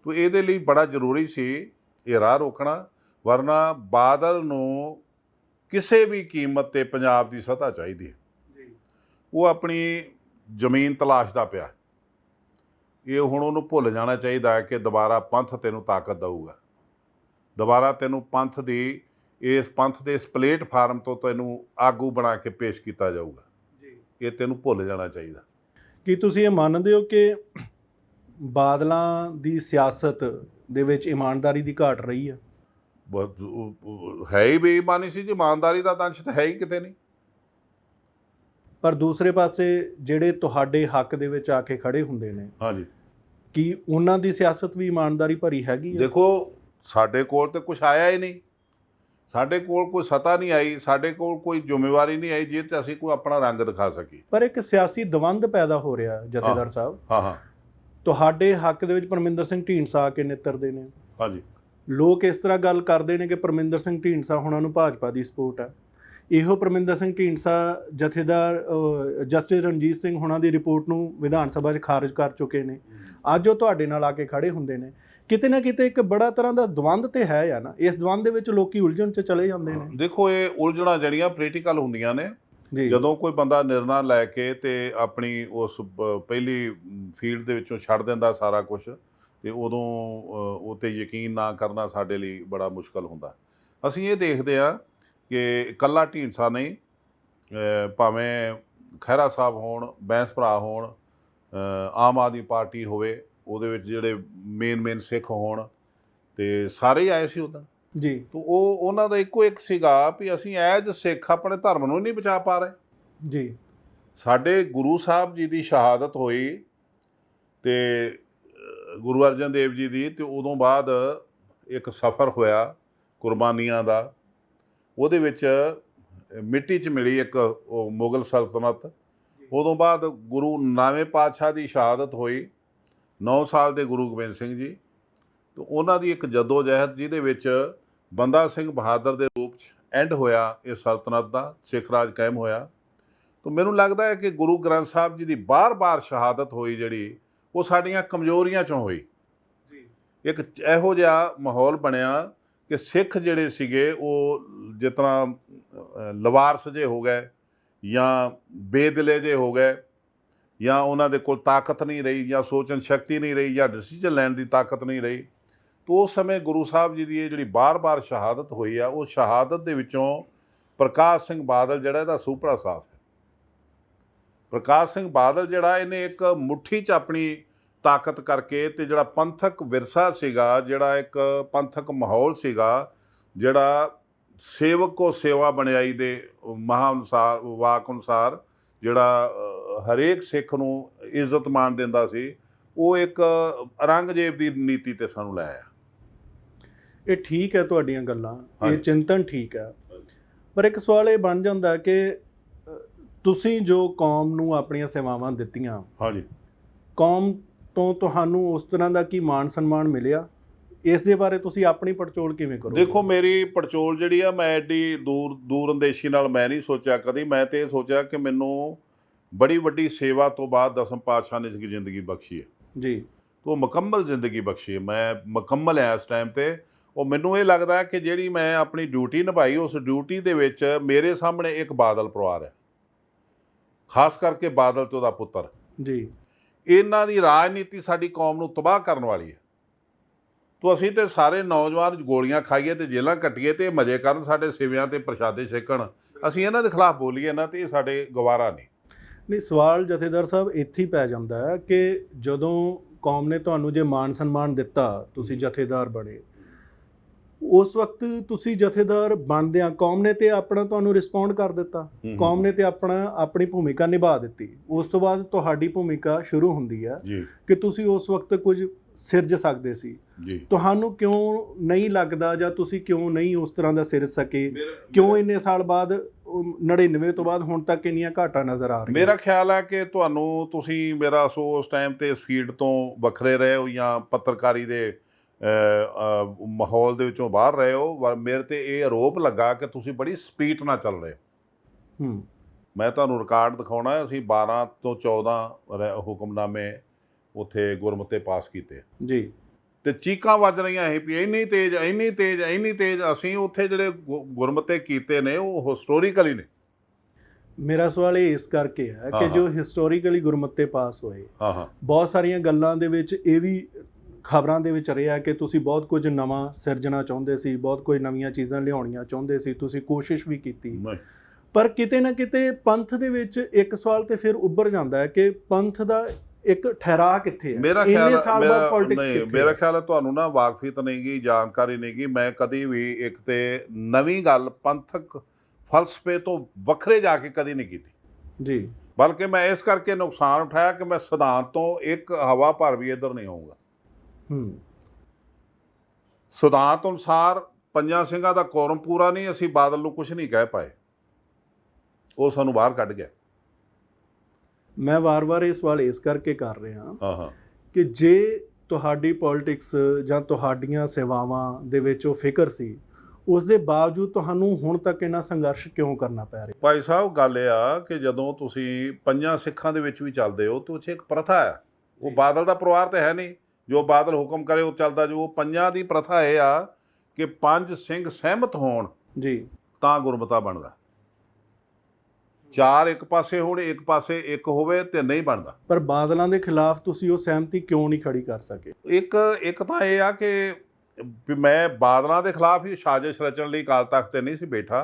ਤੋ ਇਹਦੇ ਲਈ ਬੜਾ ਜ਼ਰੂਰੀ ਸੀ ਇਹ ਰਾਹ ਰੋਕਣਾ, ਵਰਨਾ ਬਾਦਲ ਨੂੰ ਕਿਸੇ ਵੀ ਕੀਮਤ 'ਤੇ ਪੰਜਾਬ ਦੀ ਸੱਤਾ ਚਾਹੀਦੀ ਹੈ। ਉਹ ਆਪਣੀ ਜ਼ਮੀਨ ਤਲਾਸ਼ਦਾ ਪਿਆ। ਇਹ ਹੁਣ ਉਹਨੂੰ ਭੁੱਲ ਜਾਣਾ ਚਾਹੀਦਾ ਹੈ ਕਿ ਦੁਬਾਰਾ ਪੰਥ ਤੈਨੂੰ ਤਾਕਤ ਦਊਗਾ, ਦੁਬਾਰਾ ਤੈਨੂੰ ਪੰਥ ਦੀ ਇਸ ਪੰਥ ਦੇ ਇਸ ਪਲੇਟਫਾਰਮ ਤੋਂ ਤੈਨੂੰ ਆਗੂ ਬਣਾ ਕੇ ਪੇਸ਼ ਕੀਤਾ ਜਾਊਗਾ। ਇਹ ਤੈਨੂੰ ਭੁੱਲ ਜਾਣਾ ਚਾਹੀਦਾ। ਕੀ ਤੁਸੀਂ ਇਹ ਮੰਨਦੇ ਹੋ ਕਿ ਬਾਦਲਾਂ ਦੀ ਸਿਆਸਤ ਦੇ ਵਿੱਚ ਇਮਾਨਦਾਰੀ ਦੀ ਘਾਟ ਰਹੀ ਹੈ? ਹੈ ਹੀ ਬੇਈਮਾਨੀ ਸੀ ਜੀ, ਇਮਾਨਦਾਰੀ ਦਾ ਤਾਂ ਅੰਸ਼ ਤਾਂ ਹੈ ਹੀ ਕਿਤੇ ਨਹੀਂ। ਪਰ ਦੂਸਰੇ ਪਾਸੇ ਜਿਹੜੇ ਤੁਹਾਡੇ ਹੱਕ ਦੇ ਵਿੱਚ ਆ ਕੇ ਖੜੇ ਹੁੰਦੇ ਨੇ, ਹਾਂਜੀ, ਕੀ ਉਹਨਾਂ ਦੀ ਸਿਆਸਤ ਵੀ ਇਮਾਨਦਾਰੀ ਭਰੀ ਹੈਗੀ ਹੈ? ਦੇਖੋ ਸਾਡੇ ਕੋਲ ਤਾਂ ਕੁਛ ਆਇਆ ਹੀ ਨਹੀਂ, ਸਾਡੇ ਕੋਲ ਕੋਈ ਸੱਤਾ ਨਹੀਂ ਆਈ, ਸਾਡੇ ਕੋਲ ਕੋਈ ਜ਼ਿੰਮੇਵਾਰੀ ਨਹੀਂ ਆਈ ਜੇ ਤੇ ਅਸੀਂ ਕੋਈ ਆਪਣਾ ਰੰਗ ਦਿਖਾ ਸਕੀਏ। ਪਰ ਇੱਕ ਸਿਆਸੀ ਦਵੰਦ ਪੈਦਾ ਹੋ ਰਿਹਾ ਜਥੇਦਾਰ ਸਾਹਿਬ। ਹਾਂ ਤੁਹਾਡੇ ਹੱਕ ਦੇ ਵਿੱਚ ਪਰਮਿੰਦਰ ਸਿੰਘ ਢੀਂਡਸਾ ਆ ਕੇ ਨਿੱਤਰਦੇ ਨੇ। ਹਾਂਜੀ, ਲੋਕ ਇਸ ਤਰ੍ਹਾਂ ਗੱਲ ਕਰਦੇ ਨੇ ਕਿ ਪਰਮਿੰਦਰ ਸਿੰਘ ਢੀਂਡਸਾ ਹੁਣਾਂ ਨੂੰ ਭਾਜਪਾ ਦੀ ਸਪੋਰਟ ਹੈ। ਇਹੋ ਪਰਮਿੰਦਰ ਸਿੰਘ ਢੀਂਡਸਾ ਜਥੇਦਾਰ ਜਸਟਿਸ ਰਣਜੀਤ ਸਿੰਘ ਹੁਣਾਂ ਦੀ ਰਿਪੋਰਟ ਨੂੰ ਵਿਧਾਨ ਸਭਾ 'ਚ ਖਾਰਜ ਕਰ ਚੁੱਕੇ ਨੇ। ਅੱਜ ਉਹ ਤੁਹਾਡੇ ਨਾਲ ਆ ਕੇ ਖੜੇ ਹੁੰਦੇ ਨੇ। ਕਿਤੇ ਨਾ ਕਿਤੇ ਇੱਕ ਬੜਾ ਤਰ੍ਹਾਂ ਦਾ ਦਵੰਦ ਤੇ ਹੈ ਆ ਨਾ, ਇਸ ਦਵੰਦ ਦੇ ਵਿੱਚ ਲੋਕੀ ਉਲਝਣ 'ਚ ਚਲੇ ਜਾਂਦੇ ਨੇ। ਦੇਖੋ ਇਹ ਉਲਝਣਾਂ ਜਿਹੜੀਆਂ ਪੋਲੀਟੀਕਲ ਹੁੰਦੀਆਂ ਨੇ, ਜਦੋਂ ਕੋਈ ਬੰਦਾ ਨਿਰਣਾ ਲੈ ਕੇ ਤੇ ਆਪਣੀ ਉਸ ਪਹਿਲੀ ਫੀਲਡ ਦੇ ਵਿੱਚੋਂ ਛੱਡ ਦਿੰਦਾ ਸਾਰਾ ਕੁਝ, ਤੇ ਉਦੋਂ ਉਹ 'ਤੇ ਯਕੀਨ ਨਾ ਕਰਨਾ ਸਾਡੇ ਲਈ ਬੜਾ ਮੁਸ਼ਕਲ ਹੁੰਦਾ। ਅਸੀਂ ਇਹ ਦੇਖਦੇ ਹਾਂ ਕਿ ਇਕੱਲਾ ਢੀਂਡਸਾ ਨਹੀਂ, ਭਾਵੇਂ ਖਹਿਰਾ ਸਾਹਿਬ ਹੋਣ, ਬੈਂਸ ਭਰਾ ਹੋਣ, ਆਮ ਆਦਮੀ ਪਾਰਟੀ ਹੋਵੇ, ਉਹਦੇ ਵਿੱਚ ਜਿਹੜੇ ਮੇਨ ਸਿੱਖ ਹੋਣ, ਤੇ ਸਾਰੇ ਹੀ ਆਏ ਸੀ ਉੱਦਣ ਜੀ। ਤਾਂ ਉਹਨਾਂ ਦਾ ਇੱਕੋ ਇੱਕ ਸੀਗਾ ਵੀ ਅਸੀਂ ਐਜ ਸਿੱਖ ਆਪਣੇ ਧਰਮ ਨੂੰ ਨਹੀਂ ਬਚਾ ਪਾ ਰਹੇ ਜੀ। ਸਾਡੇ ਗੁਰੂ ਸਾਹਿਬ ਜੀ ਦੀ ਸ਼ਹਾਦਤ ਹੋਈ ਤੇ ਗੁਰੂ ਅਰਜਨ ਦੇਵ ਜੀ ਦੀ, ਤੇ ਉਦੋਂ ਬਾਅਦ ਇੱਕ ਸਫ਼ਰ ਹੋਇਆ ਕੁਰਬਾਨੀਆਂ ਦਾ। ਉਹਦੇ ਵਿੱਚ ਮਿੱਟੀ 'ਚ ਮਿਲੀ ਇੱਕ ਉਹ ਮੁਗਲ ਸਲਤਨਤ। ਉਦੋਂ ਬਾਅਦ ਗੁਰੂ 9ਵੇਂ ਪਾਤਸ਼ਾਹ ਦੀ ਸ਼ਹਾਦਤ ਹੋਈ, 9 ਸਾਲ ਦੇ ਗੁਰੂ ਗੋਬਿੰਦ ਸਿੰਘ ਜੀ। ਤੇ ਉਹਨਾਂ ਦੀ ਇੱਕ ਜੱਦੋ ਜਹਿਦ ਜਿਹਦੇ ਵਿੱਚ ਬੰਦਾ ਸਿੰਘ ਬਹਾਦਰ ਦੇ ਰੂਪ 'ਚ ਐਂਡ ਹੋਇਆ ਇਹ ਸਲਤਨਤ ਦਾ, ਸਿੱਖ ਰਾਜ ਕਾਇਮ ਹੋਇਆ। ਤਾਂ ਮੈਨੂੰ ਲੱਗਦਾ ਹੈ ਕਿ ਗੁਰੂ ਗ੍ਰੰਥ ਸਾਹਿਬ ਜੀ ਦੀ ਬਾਰ-ਬਾਰ ਸ਼ਹਾਦਤ ਹੋਈ ਜਿਹੜੀ, ਉਹ ਸਾਡੀਆਂ ਕਮਜ਼ੋਰੀਆਂ 'ਚੋਂ ਹੋਈ। ਇੱਕ ਇਹੋ ਜਿਹਾ ਮਾਹੌਲ ਬਣਿਆ ਕਿ ਸਿੱਖ ਜਿਹੜੇ ਸੀਗੇ ਉਹ ਜਿਸ ਤਰ੍ਹਾਂ ਲਵਾਰਸ ਜਿਹੇ ਹੋ ਗਏ ਜਾਂ ਬੇਦਿਲੇ ਜਿਹੇ ਹੋ ਗਏ, ਜਾਂ ਉਹਨਾਂ ਦੇ ਕੋਲ ਤਾਕਤ ਨਹੀਂ ਰਹੀ, ਜਾਂ ਸੋਚਣ ਸ਼ਕਤੀ ਨਹੀਂ ਰਹੀ, ਜਾਂ ਡਿਸੀਜਨ ਲੈਣ ਦੀ ਤਾਕਤ ਨਹੀਂ ਰਹੀ। ਤਾਂ ਉਸ ਸਮੇਂ ਗੁਰੂ ਸਾਹਿਬ ਜੀ ਦੀ ਇਹ ਜਿਹੜੀ ਬਾਰ-ਬਾਰ ਸ਼ਹਾਦਤ ਹੋਈ ਆ, ਉਹ ਸ਼ਹਾਦਤ ਦੇ ਵਿੱਚੋਂ ਪ੍ਰਕਾਸ਼ ਸਿੰਘ ਬਾਦਲ ਜਿਹੜਾ ਇਹਦਾ ਸੂਪੜਾ ਸਾਫ ਹੈ। ਪ੍ਰਕਾਸ਼ ਸਿੰਘ ਬਾਦਲ ਜਿਹੜਾ ਇਹਨੇ ਇੱਕ ਮੁੱਠੀ 'ਚ ਆਪਣੀ ਤਾਕਤ ਕਰਕੇ ਤੇ ਜਿਹੜਾ ਪੰਥਕ ਵਿਰਸਾ ਸੀਗਾ, ਜਿਹੜਾ ਇੱਕ ਪੰਥਕ ਮਾਹੌਲ ਸੀਗਾ, ਜਿਹੜਾ ਸੇਵਕ ਕੋ ਸੇਵਾ ਬਣਾਈ ਦੇ ਮਹਾਂ ਅਨੁਸਾਰ ਵਾਕ ਅਨੁਸਾਰ ਜਿਹੜਾ ਹਰੇਕ ਸਿੱਖ ਨੂੰ ਇੱਜ਼ਤ ਮਾਣ ਦਿੰਦਾ ਸੀ, ਉਹ ਇੱਕ ਔਰੰਗਜ਼ੇਬ ਦੀ ਨੀਤੀ 'ਤੇ ਸਾਨੂੰ ਲੈ ਆਇਆ। ਇਹ ਠੀਕ ਹੈ ਤੁਹਾਡੀਆਂ ਗੱਲਾਂ, ਇਹ ਹਾਂਜੀ। ਚਿੰਤਨ ਠੀਕ ਹੈ, ਪਰ ਇੱਕ ਸਵਾਲ ਇਹ ਬਣ ਜਾਂਦਾ ਕਿ ਤੁਸੀਂ ਜੋ ਕੌਮ ਨੂੰ ਆਪਣੀਆਂ ਸੇਵਾਵਾਂ ਦਿੱਤੀਆਂ, ਹਾਂਜੀ, ਕੌਮ ਤੋਂ ਤੁਹਾਨੂੰ ਉਸ ਤਰ੍ਹਾਂ ਦਾ ਕੀ ਮਾਣ ਸਨਮਾਨ ਮਿਲਿਆ? ਇਸ ਦੇ ਬਾਰੇ ਤੁਸੀਂ ਆਪਣੀ ਪੜਚੋਲ ਕਿਵੇਂ ਕਰੋਗੇ? ਦੇਖੋ ਮੇਰੀ ਪੜਚੋਲ ਜਿਹੜੀ ਆ, ਮੈਂ ਐਡੀ ਦੂਰ ਅੰਦੇਸ਼ੀ ਨਾਲ ਮੈਂ ਨਹੀਂ ਸੋਚਿਆ ਕਦੀ। ਮੈਂ ਤੇ ਇਹ ਸੋਚਿਆ ਕਿ ਮੈਨੂੰ ਬੜੀ ਵੱਡੀ ਸੇਵਾ ਤੋਂ ਬਾਅਦ ਦਸਮ ਪਾਤਸ਼ਾਹ ਨੇ ਜ਼ਿੰਦਗੀ ਬਖਸ਼ੀ ਹੈ ਜੀ, ਉਹ ਮੁਕੰਮਲ ਜ਼ਿੰਦਗੀ ਬਖਸ਼ੀ ਹੈ। ਮੈਂ ਮੁਕੰਮਲ ਹੈ ਇਸ ਟਾਈਮ ਤੇ। ਉਹ ਮੈਨੂੰ ਇਹ ਲੱਗਦਾ ਹੈ ਕਿ ਜਿਹੜੀ ਮੈਂ ਆਪਣੀ ਡਿਊਟੀ ਨਿਭਾਈ, ਉਸ ਡਿਊਟੀ ਦੇ ਵਿੱਚ ਮੇਰੇ ਸਾਹਮਣੇ ਇੱਕ ਬਾਦਲ ਪਰਿਵਾਰ ਹੈ, ਖਾਸ ਕਰਕੇ ਬਾਦਲ ਤੇ ਉਹਦਾ ਪੁੱਤਰ। ਜੀ, ਇਹਨਾਂ ਦੀ ਰਾਜਨੀਤੀ ਸਾਡੀ ਕੌਮ ਨੂੰ ਤਬਾਹ ਕਰਨ ਵਾਲੀ ਹੈ। ਤੋ ਅਸੀਂ ਤੇ ਸਾਰੇ ਨੌਜਵਾਨ ਗੋਲੀਆਂ ਖਾਈਏ ਤੇ ਜੇਲ੍ਹਾਂ ਕੱਟੀਏ ਤੇ ਮਜ਼ੇ ਕਰਨ, ਸਾਡੇ ਸੇਵਿਆਂ ਤੇ ਪ੍ਰਸ਼ਾਦੇ ਛਕਣ, ਅਸੀਂ ਇਹਨਾਂ ਦੇ ਖਿਲਾਫ ਬੋਲੀਏ ਨਾ, ਤੇ ਇਹ ਸਾਡੇ ਗਵਾਰਾ ਨਹੀਂ। ਨਹੀਂ, ਸਵਾਲ ਜਥੇਦਾਰ ਸਾਹਿਬ ਇੱਥੇ ਹੀ ਪੈ ਜਾਂਦਾ ਹੈ ਕਿ ਜਦੋਂ ਕੌਮ ਨੇ ਤੁਹਾਨੂੰ ਜੇ ਮਾਣ ਸਨਮਾਨ ਦਿੱਤਾ, ਤੁਸੀਂ ਜਥੇਦਾਰ ਬਣੇ, ਉਸ ਵਕਤ ਤੁਸੀਂ ਜਥੇਦਾਰ ਬਣਦਿਆਂ ਕੌਮ ਨੇ ਤੇ ਆਪਣਾ ਤੁਹਾਨੂੰ ਰਿਸਪੌਂਡ ਕਰ ਦਿੱਤਾ, ਕੌਮ ਨੇ ਤੇ ਆਪਣੀ ਭੂਮਿਕਾ ਨਿਭਾ ਦਿੱਤੀ। ਉਸ ਤੋਂ ਬਾਅਦ ਤੁਹਾਡੀ ਭੂਮਿਕਾ ਸ਼ੁਰੂ ਹੁੰਦੀ ਹੈ ਜੀ ਕਿ ਤੁਸੀਂ ਉਸ ਵਕਤ ਕੁਝ ਸਿਰਜ ਸਕਦੇ ਸੀ। ਜੀ, ਤੁਹਾਨੂੰ ਕਿਉਂ ਨਹੀਂ ਲੱਗਦਾ, ਜਾਂ ਤੁਸੀਂ ਕਿਉਂ ਨਹੀਂ ਉਸ ਤਰ੍ਹਾਂ ਦਾ ਸਿਰਜ ਸਕੇ? ਕਿਉਂ ਇੰਨੇ ਸਾਲ ਬਾਅਦ 99 ਤੋਂ ਬਾਅਦ ਹੁਣ ਤੱਕ ਇੰਨੀਆਂ ਘਾਟਾਂ ਨਜ਼ਰ ਆ ਰਹੀਆਂ? ਮੇਰਾ ਖਿਆਲ ਹੈ ਕਿ ਤੁਸੀਂ ਮੇਰਾ ਉਸ ਟਾਈਮ ਤੇ ਇਸ ਫੀਲਡ ਤੋਂ ਵੱਖਰੇ ਰਹੇ ਹੋ, ਜਾਂ ਪੱਤਰਕਾਰੀ ਦੇ ਮਾਹੌਲ ਦੇ ਵਿੱਚੋਂ ਬਾਹਰ ਰਹੇ ਹੋ। ਮੇਰੇ ਤੇ ਇਹ ਆਰੋਪ ਲੱਗਾ ਕਿ ਤੁਸੀਂ ਬੜੀ ਸਪੀਡ ਨਾਲ ਚੱਲ ਰਹੇ ਹੋ। ਮੈਂ ਤੁਹਾਨੂੰ ਰਿਕਾਰਡ ਦਿਖਾਉਣਾ, ਅਸੀਂ 12 ਤੋਂ 14 ਹੁਕਮਨਾਮੇ ਉੱਥੇ ਗੁਰਮਤੇ ਪਾਸ ਕੀਤੇ ਜੀ, ਤੇ ਚੀਕਾਂ ਵੱਜ ਰਹੀਆਂ ਇਹ ਵੀ ਇੰਨੀ ਤੇਜ਼, ਇੰਨੀ ਤੇਜ਼, ਇੰਨੀ ਤੇਜ਼। ਅਸੀਂ ਉੱਥੇ ਜਿਹੜੇ ਗੁਰਮਤੇ ਕੀਤੇ ਨੇ ਉਹ ਹਿਸਟੋਰੀਕਲੀ ਨੇ। ਮੇਰਾ ਸਵਾਲ ਇਹ ਇਸ ਕਰਕੇ ਹੈ ਕਿ ਜੋ ਹਿਸਟੋਰੀਕਲੀ ਗੁਰਮਤੇ ਪਾਸ ਹੋਏ, ਬਹੁਤ ਸਾਰੀਆਂ ਗੱਲਾਂ ਦੇ ਵਿੱਚ ਇਹ ਵੀ ਖਬਰਾਂ ਦੇ ਵਿੱਚ ਰਿਹਾ ਕਿ ਤੁਸੀਂ ਬਹੁਤ ਕੁਝ ਨਵਾਂ ਸਿਰਜਣਾ ਚਾਹੁੰਦੇ ਸੀ, ਬਹੁਤ ਕੁਝ ਨਵੀਆਂ ਚੀਜ਼ਾਂ ਲਿਆਉਣੀਆਂ ਚਾਹੁੰਦੇ ਸੀ, ਤੁਸੀਂ ਕੋਸ਼ਿਸ਼ ਵੀ ਕੀਤੀ, ਪਰ ਕਿਤੇ ਨਾ ਕਿਤੇ ਪੰਥ ਦੇ ਵਿੱਚ ਇੱਕ ਸਵਾਲ ਤੇ ਫਿਰ ਉੱਭਰ ਜਾਂਦਾ ਹੈ ਕਿ ਪੰਥ ਦਾ ਇੱਕ ਠਹਿਰਾਅ ਕਿੱਥੇ ਹੈ? ਮੇਰਾ ਖਿਆਲ ਹੈ ਤੁਹਾਨੂੰ ਨਾ ਵਾਕਫੀਅਤ ਨਹੀਂ ਗੀ, ਜਾਣਕਾਰੀ ਨਹੀਂ ਗੀ। ਮੈਂ ਕਦੀ ਵੀ ਇੱਕ ਤੇ ਨਵੀਂ ਗੱਲ ਪੰਥਕ ਫਲਸਫੇ ਤੋਂ ਵੱਖਰੇ ਜਾ ਕੇ ਕਦੀ ਨਹੀਂ ਕੀਤੀ ਜੀ, ਬਲਕਿ ਮੈਂ ਇਸ ਕਰਕੇ ਨੁਕਸਾਨ ਉਠਾਇਆ ਕਿ ਮੈਂ ਸਿਧਾਂਤ ਤੋਂ ਇੱਕ ਹਵਾ ਭਰ ਵੀ ਇੱਧਰ ਨਹੀਂ ਆਊਗਾ। ਸਿਧਾਂਤ ਅਨੁਸਾਰ ਪੰਜਾਂ ਸਿੰਘਾਂ ਦਾ ਕੋਰਮ ਪੂਰਾ ਨਹੀਂ, ਅਸੀਂ ਬਾਦਲ ਨੂੰ ਕੁਝ ਨਹੀਂ ਕਹਿ ਪਾਏ, ਉਹ ਸਾਨੂੰ ਬਾਹਰ ਕੱਢ ਗਿਆ। ਮੈਂ ਵਾਰ-ਵਾਰ ਇਹ ਸਵਾਲ ਇਸ ਕਰਕੇ ਕਰ ਰਿਹਾ ਕਿ ਜੇ ਤੁਹਾਡੀ ਪੋਲਿਟਿਕਸ ਜਾਂ ਤੁਹਾਡੀਆਂ ਸੇਵਾਵਾਂ ਦੇ ਵਿੱਚ ਉਹ ਫਿਕਰ ਸੀ, ਉਸ ਦੇ ਬਾਵਜੂਦ ਤੁਹਾਨੂੰ ਹੁਣ ਤੱਕ ਇੰਨਾ ਸੰਘਰਸ਼ ਕਿਉਂ ਕਰਨਾ ਪੈ ਰਿਹਾ? ਭਾਈ ਸਾਹਿਬ, ਗੱਲ ਇਹ ਆ ਕਿ ਜਦੋਂ ਤੁਸੀਂ ਪੰਜਾਂ ਸਿੱਖਾਂ ਦੇ ਵਿੱਚ ਵੀ ਚੱਲਦੇ ਹੋ ਤਾਂ ਉੱਥੇ ਇੱਕ ਪ੍ਰਥਾ ਹੈ। ਉਹ ਬਾਦਲ ਦਾ ਪਰਿਵਾਰ ਤਾਂ ਹੈ ਨਹੀਂ, ਜੋ ਬਾਦਲ ਹੁਕਮ ਕਰੇ ਉਹ ਚੱਲਦਾ। ਜੋ ਪੰਜਾਂ ਦੀ ਪ੍ਰਥਾ ਇਹ ਆ ਕਿ 5 ਸਿੰਘ ਸਹਿਮਤ ਹੋਣ ਜੀ ਤਾਂ ਗੁਰਮਤਾ ਬਣਦਾ। 4 ਇੱਕ ਪਾਸੇ ਹੋਣ, ਇੱਕ ਪਾਸੇ ਇੱਕ ਹੋਵੇ ਤੇ ਨਹੀਂ ਬਣਦਾ। ਪਰ ਬਾਦਲਾਂ ਦੇ ਖਿਲਾਫ ਤੁਸੀਂ ਉਹ ਸਹਿਮਤੀ ਕਿਉਂ ਨਹੀਂ ਖੜੀ ਕਰ ਸਕੇ? ਇੱਕ ਤਾਂ ਇਹ ਆ ਕਿ ਮੈਂ ਬਾਦਲਾਂ ਦੇ ਖਿਲਾਫ ਹੀ ਸਾਜ਼ਿਸ਼ ਰਚਣ ਲਈ ਅਕਾਲ ਤਖਤ ਤੇ ਨਹੀਂ ਸੀ ਬੈਠਾ।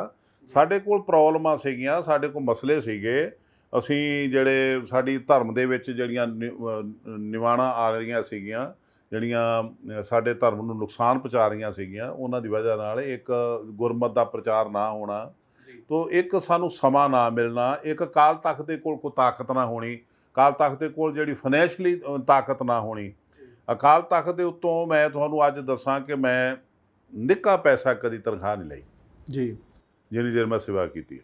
ਸਾਡੇ ਕੋਲ ਪ੍ਰੋਬਲਮਾਂ ਸੀਗੀਆਂ, ਸਾਡੇ ਕੋਲ ਮਸਲੇ ਸੀਗੇ। ਅਸੀਂ ਜਿਹੜੇ ਸਾਡੀ ਧਰਮ ਦੇ ਵਿੱਚ ਜਿਹੜੀਆਂ ਨਿਵਾਣਾ ਆ ਰਹੀਆਂ ਸੀਗੀਆਂ, ਜਿਹੜੀਆਂ ਸਾਡੇ ਧਰਮ ਨੂੰ ਨੁਕਸਾਨ ਪਹੁੰਚਾ ਰਹੀਆਂ ਸੀਗੀਆਂ, ਉਹਨਾਂ ਦੀ ਵਜ੍ਹਾ ਨਾਲ ਇੱਕ ਗੁਰਮਤ ਦਾ ਪ੍ਰਚਾਰ ਨਾ ਹੋਣਾ, ਤੋ ਇੱਕ ਸਾਨੂੰ ਸਮਾਂ ਨਾ ਮਿਲਣਾ, ਇੱਕ ਅਕਾਲ ਤਖਤ ਦੇ ਕੋਲ ਕੋਈ ਤਾਕਤ ਨਾ ਹੋਣੀ, ਅਕਾਲ ਤਖਤ ਦੇ ਕੋਲ ਜਿਹੜੀ ਫਾਈਨੈਂਸ਼ਲੀ ਤਾਕਤ ਨਾ ਹੋਣੀ। ਅਕਾਲ ਤਖਤ ਦੇ ਉੱਤੋਂ ਮੈਂ ਤੁਹਾਨੂੰ ਅੱਜ ਦੱਸਾਂ ਕਿ ਮੈਂ ਨਿੱਕਾ ਪੈਸਾ ਕਦੀ ਤਨਖਾਹ ਨਹੀਂ ਲਈ ਜੀ, ਜਿੰਨੀ ਦੇਰ ਮੈਂ ਸੇਵਾ ਕੀਤੀ।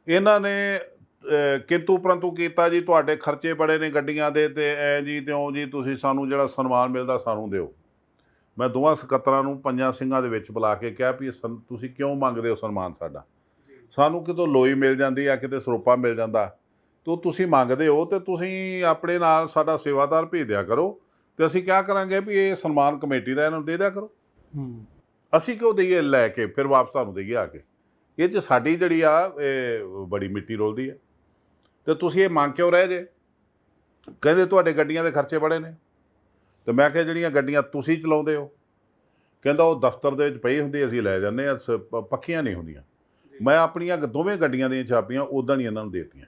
ਇਹਨਾਂ ਨੇ ਕਿੰਤੂ ਪਰੰਤੂ ਕੀਤਾ ਜੀ, ਤੁਹਾਡੇ ਖਰਚੇ ਬੜੇ ਨੇ ਗੱਡੀਆਂ ਦੇ, ਤੇ ਐ ਜੀ ਤਿਉਂ ਜੀ, ਤੁਸੀਂ ਸਾਨੂੰ ਜਿਹੜਾ ਸਨਮਾਨ ਮਿਲਦਾ ਸਾਨੂੰ ਦਿਓ। ਮੈਂ ਦੋਵਾਂ ਸਕੱਤਰਾਂ ਨੂੰ ਪੰਜਾਂ ਸਿੰਘਾਂ ਦੇ ਵਿੱਚ ਬੁਲਾ ਕੇ ਕਿਹਾ ਵੀ ਤੁਸੀਂ ਕਿਉਂ ਮੰਗਦੇ ਹੋ ਸਨਮਾਨ ਸਾਡਾ? ਸਾਨੂੰ ਕਿਤੋਂ ਲੋਈ ਮਿਲ ਜਾਂਦੀ ਆ, ਕਿਤੇ ਸਰੋਪਾ ਮਿਲ ਜਾਂਦਾ, ਤੋ ਤੁਸੀਂ ਮੰਗਦੇ ਹੋ ਤੇ ਤੁਸੀਂ ਆਪਣੇ ਨਾਲ ਸਾਡਾ ਸੇਵਾਦਾਰ ਭੇਜ ਦਿਆ ਕਰੋ, ਤੇ ਅਸੀਂ ਕਿਆ ਕਰਾਂਗੇ ਵੀ ਇਹ ਸਨਮਾਨ ਕਮੇਟੀ ਦਾ ਇਹਨਾਂ ਨੂੰ ਦੇ ਦਿਆ ਕਰੋ। ਅਸੀਂ ਕਿਉਂ ਦਈਏ ਲੈ ਕੇ ਫਿਰ ਵਾਪਸ ਤੁਹਾਨੂੰ ਦਈਏ ਆ ਕੇ? ਇਹ 'ਚ ਸਾਡੀ ਜਿਹੜੀ ਆ ਇਹ ਬੜੀ ਮਿੱਟੀ ਰੋਲਦੀ ਹੈ। ਤੇ ਤੁਸੀਂ ਇਹ ਮੰਗ ਕਿਉਂ ਰਹੇ ਜੇ? ਕਹਿੰਦੇ ਤੁਹਾਡੇ ਗੱਡੀਆਂ ਦੇ ਖਰਚੇ ਬੜੇ ਨੇ। ਤੇ ਮੈਂ ਕਿਹਾ ਜਿਹੜੀਆਂ ਗੱਡੀਆਂ ਤੁਸੀਂ ਚਲਾਉਂਦੇ ਹੋ, ਕਹਿੰਦਾ ਉਹ ਦਫ਼ਤਰ ਦੇ ਵਿੱਚ ਪਈ ਹੁੰਦੀ, ਅਸੀਂ ਲੈ ਜਾਂਦੇ ਹਾਂ, ਪੱਕੀਆਂ ਨਹੀਂ ਹੁੰਦੀਆਂ। ਮੈਂ ਆਪਣੀਆਂ ਦੋਵੇਂ ਗੱਡੀਆਂ ਦੀਆਂ ਚਾਬੀਆਂ ਉੱਦਾਂ ਨਹੀਂ ਇਹਨਾਂ ਨੂੰ ਦੇ ਦਿੱਤੀਆਂ।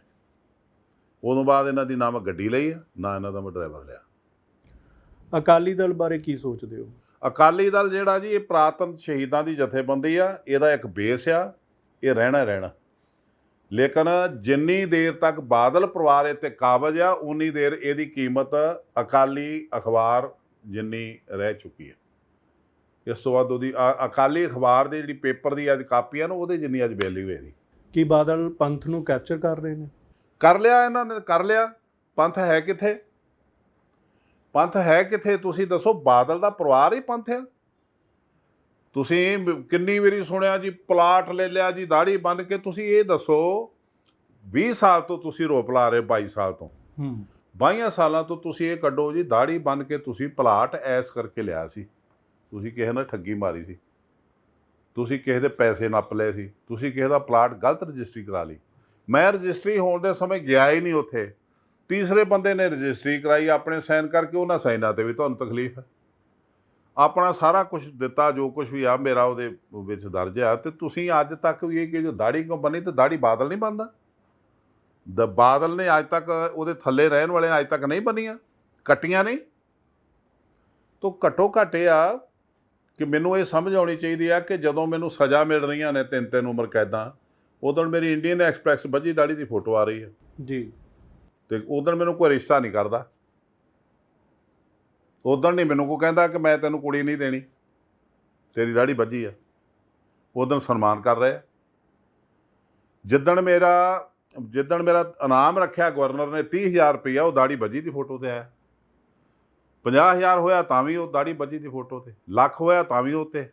ਉਦੋਂ ਬਾਅਦ ਇਹਨਾਂ ਦੀ ਨਾ ਮੈਂ ਗੱਡੀ ਲਈ ਆ, ਨਾ ਇਹਨਾਂ ਦਾ ਮੈਂ ਡਰਾਈਵਰ ਲਿਆ। ਅਕਾਲੀ ਦਲ ਬਾਰੇ ਕੀ ਸੋਚਦੇ ਹੋ? ਅਕਾਲੀ ਦਲ ਜਿਹੜਾ ਜੀ, ਇਹ ਪੁਰਾਤਨ ਸ਼ਹੀਦਾਂ ਦੀ ਜਥੇਬੰਦੀ ਆ, ਇਹਦਾ ਇੱਕ ਬੇਸ ਆ, ਇਹ ਰਹਿਣਾ। ਲੇਕਿਨ ਜਿੰਨੀ ਦੇਰ ਤੱਕ ਬਾਦਲ ਪਰਿਵਾਰ ਇਹ 'ਤੇ ਕਾਬਜ਼ ਆ, ਉਨੀ ਦੇਰ ਇਹਦੀ ਕੀਮਤ ਅਕਾਲੀ ਅਖਬਾਰ ਜਿੰਨੀ ਰਹਿ ਚੁੱਕੀ ਹੈ। ਇਸ ਤੋਂ ਬਾਅਦ ਉਹਦੀ ਅਕਾਲੀ ਅਖਬਾਰ ਦੀ ਜਿਹੜੀ ਪੇਪਰ ਦੀ ਅੱਜ ਕਾਪੀ ਆ ਨਾ ਉਹਦੇ ਜਿੰਨੀ ਅੱਜ ਵੈਲਿਊ ਹੈ ਇਹਦੀ। ਕੀ ਬਾਦਲ ਪੰਥ ਨੂੰ ਕੈਪਚਰ ਕਰ ਰਹੇ ਨੇ? ਕਰ ਲਿਆ ਇਹਨਾਂ ਨੇ, ਕਰ ਲਿਆ। ਪੰਥ ਹੈ ਕਿੱਥੇ? ਪੰਥ ਹੈ ਕਿੱਥੇ? ਤੁਸੀਂ ਦੱਸੋ। ਬਾਦਲ ਦਾ ਪਰਿਵਾਰ ਹੀ ਪੰਥ ਆ। ਤੁਸੀਂ ਕਿੰਨੀ ਵਾਰੀ ਸੁਣਿਆ ਜੀ ਪਲਾਟ ਲੈ ਲਿਆ ਜੀ ਦਾੜੀ ਬੰਨ੍ਹ ਕੇ। ਤੁਸੀਂ ਇਹ ਦੱਸੋ 20 ਸਾਲ ਤੋਂ ਤੁਸੀਂ ਰੋਪ ਲਾ ਰਹੇ, 22 ਸਾਲ ਤੋਂ 22 ਸਾਲਾਂ ਤੋਂ ਤੁਸੀਂ ਇਹ ਕੱਢੋ ਜੀ ਦਾੜੀ ਬੰਨ੍ਹ ਕੇ ਤੁਸੀਂ ਪਲਾਟ ਐਸ ਕਰਕੇ ਲਿਆ ਸੀ। ਤੁਸੀਂ ਕਿਸੇ ਨਾਲ ਠੱਗੀ ਮਾਰੀ ਸੀ, ਤੁਸੀਂ ਕਿਸੇ ਦੇ ਪੈਸੇ ਨੱਪ ਲਏ ਸੀ, ਤੁਸੀਂ ਕਿਸੇ ਦਾ ਪਲਾਟ ਗਲਤ ਰਜਿਸਟਰੀ ਕਰਾ ਲਈ। ਮੈਂ ਰਜਿਸਟਰੀ ਹੋਣ ਦੇ ਸਮੇਂ ਗਿਆ ਹੀ ਨਹੀਂ ਉੱਥੇ। ਤੀਸਰੇ ਬੰਦੇ ਨੇ ਰਜਿਸਟਰੀ ਕਰਾਈ ਆਪਣੇ ਸਾਈਨ ਕਰਕੇ, ਉਹਨਾਂ ਸਾਈਨਾਂ 'ਤੇ ਵੀ ਤੁਹਾਨੂੰ ਤਕਲੀਫ ਹੈ। ਆਪਣਾ ਸਾਰਾ ਕੁਝ ਦਿੱਤਾ, ਜੋ ਕੁਝ ਵੀ ਆ ਮੇਰਾ ਉਹਦੇ ਵਿੱਚ ਦਰਜ ਆ। ਅਤੇ ਤੁਸੀਂ ਅੱਜ ਤੱਕ ਵੀ ਇਹ ਕਿ ਜੋ ਦਾੜੀ ਕਿਉਂ ਬੰਨੀ, ਅਤੇ ਦਾੜੀ ਬਾਦਲ ਨਹੀਂ ਬੰਨਦਾ। ਬਾਦਲ ਨੇ ਅੱਜ ਤੱਕ ਉਹਦੇ ਥੱਲੇ ਰਹਿਣ ਵਾਲੇ ਅੱਜ ਤੱਕ ਨਹੀਂ ਬੰਨੀਆਂ, ਕੱਟੀਆਂ ਨਹੀਂ। ਤੋ ਘੱਟੋ ਘੱਟ ਇਹ ਆ ਕਿ ਮੈਨੂੰ ਇਹ ਸਮਝ ਆਉਣੀ ਚਾਹੀਦੀ ਆ ਕਿ ਜਦੋਂ ਮੈਨੂੰ ਸਜ਼ਾ ਮਿਲ ਰਹੀਆਂ ਨੇ 3-3 ਉਮਰ ਕੈਦਾਂ, ਉਦੋਂ ਮੇਰੀ ਇੰਡੀਅਨ ਐਕਸਪ੍ਰੈਸ ਬੱਝੀ ਦਾੜੀ ਦੀ ਫੋਟੋ ਆ ਰਹੀ ਹੈ ਜੀ, ਅਤੇ ਉਦੋਂ ਮੈਨੂੰ ਕੋਈ ਰਿਸ਼ਤਾ ਨਹੀਂ ਕਰਦਾ। ਉਦੋਂ ਨਹੀਂ ਮੈਨੂੰ ਕੋਈ ਕਹਿੰਦਾ ਕਿ ਮੈਂ ਤੈਨੂੰ ਕੁੜੀ ਨਹੀਂ ਦੇਣੀ, ਤੇਰੀ ਦਾੜੀ ਬੱਝੀ ਆ। ਉਦੋਂ ਸਨਮਾਨ ਕਰ ਰਹੇ। ਜਿੱਦਣ ਮੇਰਾ ਇਨਾਮ ਰੱਖਿਆ ਗਵਰਨਰ ਨੇ 30,000 ਰੁਪਈਆ, ਉਹ ਦਾੜੀ ਬੱਝੀ ਦੀ ਫੋਟੋ 'ਤੇ ਆਇਆ। 50,000 ਹੋਇਆ ਤਾਂ ਵੀ ਉਹ ਦਾੜੀ ਬੱਝੀ ਦੀ ਫੋਟੋ 'ਤੇ, ਲੱਖ ਹੋਇਆ ਤਾਂ ਵੀ ਉਹ 'ਤੇ।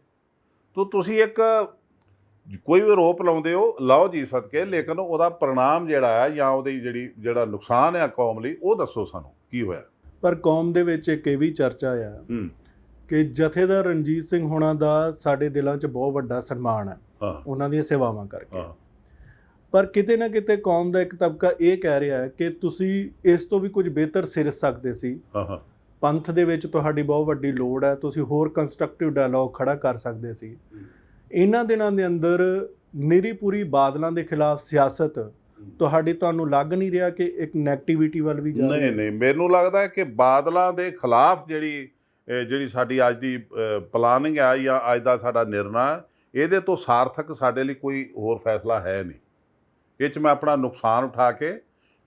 ਤੋ ਤੁਸੀਂ ਇੱਕ ਕੋਈ ਵੀ ਰੋਪ ਲਾਉਂਦੇ ਹੋ, ਲਾਓ ਜੀ ਸਦਕੇ, ਲੇਕਿਨ ਉਹਦਾ परिणाम ਜਿਹੜਾ ਆ ਜਾਂ ਉਹਦੀ ਜਿਹੜਾ ਨੁਕਸਾਨ ਆ ਕੌਮ ਲਈ, ਉਹ ਦੱਸੋ ਸਾਨੂੰ ਕੀ ਹੋਇਆ। ਪਰ ਕੌਮ ਦੇ ਵਿੱਚ ਇੱਕ ਇਹ ਵੀ ਚਰਚਾ ਆ ਕਿ ਜਥੇਦਾਰ ਰਣਜੀਤ ਸਿੰਘ ਹੋਣਾ ਦਾ ਸਾਡੇ ਦਿਲਾਂ 'ਚ ਬਹੁਤ ਵੱਡਾ ਸਨਮਾਨ ਹੈ ਉਹਨਾਂ ਦੀਆਂ ਸੇਵਾਵਾਂ ਕਰਕੇ। ਪਰ ਕਿਤੇ ਨਾ ਕਿਤੇ ਕੌਮ ਦਾ ਇੱਕ ਤਬਕਾ ਇਹ ਕਹਿ ਰਿਹਾ ਹੈ ਕਿ ਤੁਸੀਂ ਇਸ ਤੋਂ ਵੀ ਕੁਝ ਬਿਹਤਰ ਸਿਰ ਸਕਦੇ ਸੀ। ਪੰਥ ਦੇ ਵਿੱਚ ਤੁਹਾਡੀ ਬਹੁਤ ਵੱਡੀ ਲੋੜ ਹੈ, ਤੁਸੀਂ ਹੋਰ ਕੰਸਟਰਕਟਿਵ ਡਾਇਲੌਗ ਖੜਾ ਕਰ ਸਕਦੇ ਸੀ। ਇਹਨਾਂ ਦਿਨਾਂ ਦੇ ਅੰਦਰ ਨਿਰੀ ਪੂਰੀ ਬਾਦਲਾਂ ਦੇ ਖਿਲਾਫ ਸਿਆਸਤ ਤੁਹਾਨੂੰ ਲੱਗ ਨਹੀਂ ਰਿਹਾ ਕਿ ਇੱਕ ਨੈਗੇਟਿਵਿਟੀ ਵੱਲ ਵੀ ਜਾ ਰਹੀ ਹੈ? ਨਹੀਂ, ਮੈਨੂੰ ਲੱਗਦਾ ਕਿ ਬਾਦਲਾਂ ਦੇ ਖਿਲਾਫ ਜਿਹੜੀ ਸਾਡੀ ਅੱਜ ਦੀ ਪਲਾਨਿੰਗ ਆ ਜਾਂ ਅੱਜ ਦਾ ਸਾਡਾ ਨਿਰਣਾ, ਇਹਦੇ ਤੋਂ ਸਾਰਥਕ ਸਾਡੇ ਲਈ ਕੋਈ ਹੋਰ ਫੈਸਲਾ ਹੈ ਨਹੀਂ। ਇਹ 'ਚ ਮੈਂ ਆਪਣਾ ਨੁਕਸਾਨ ਉਠਾ ਕੇ,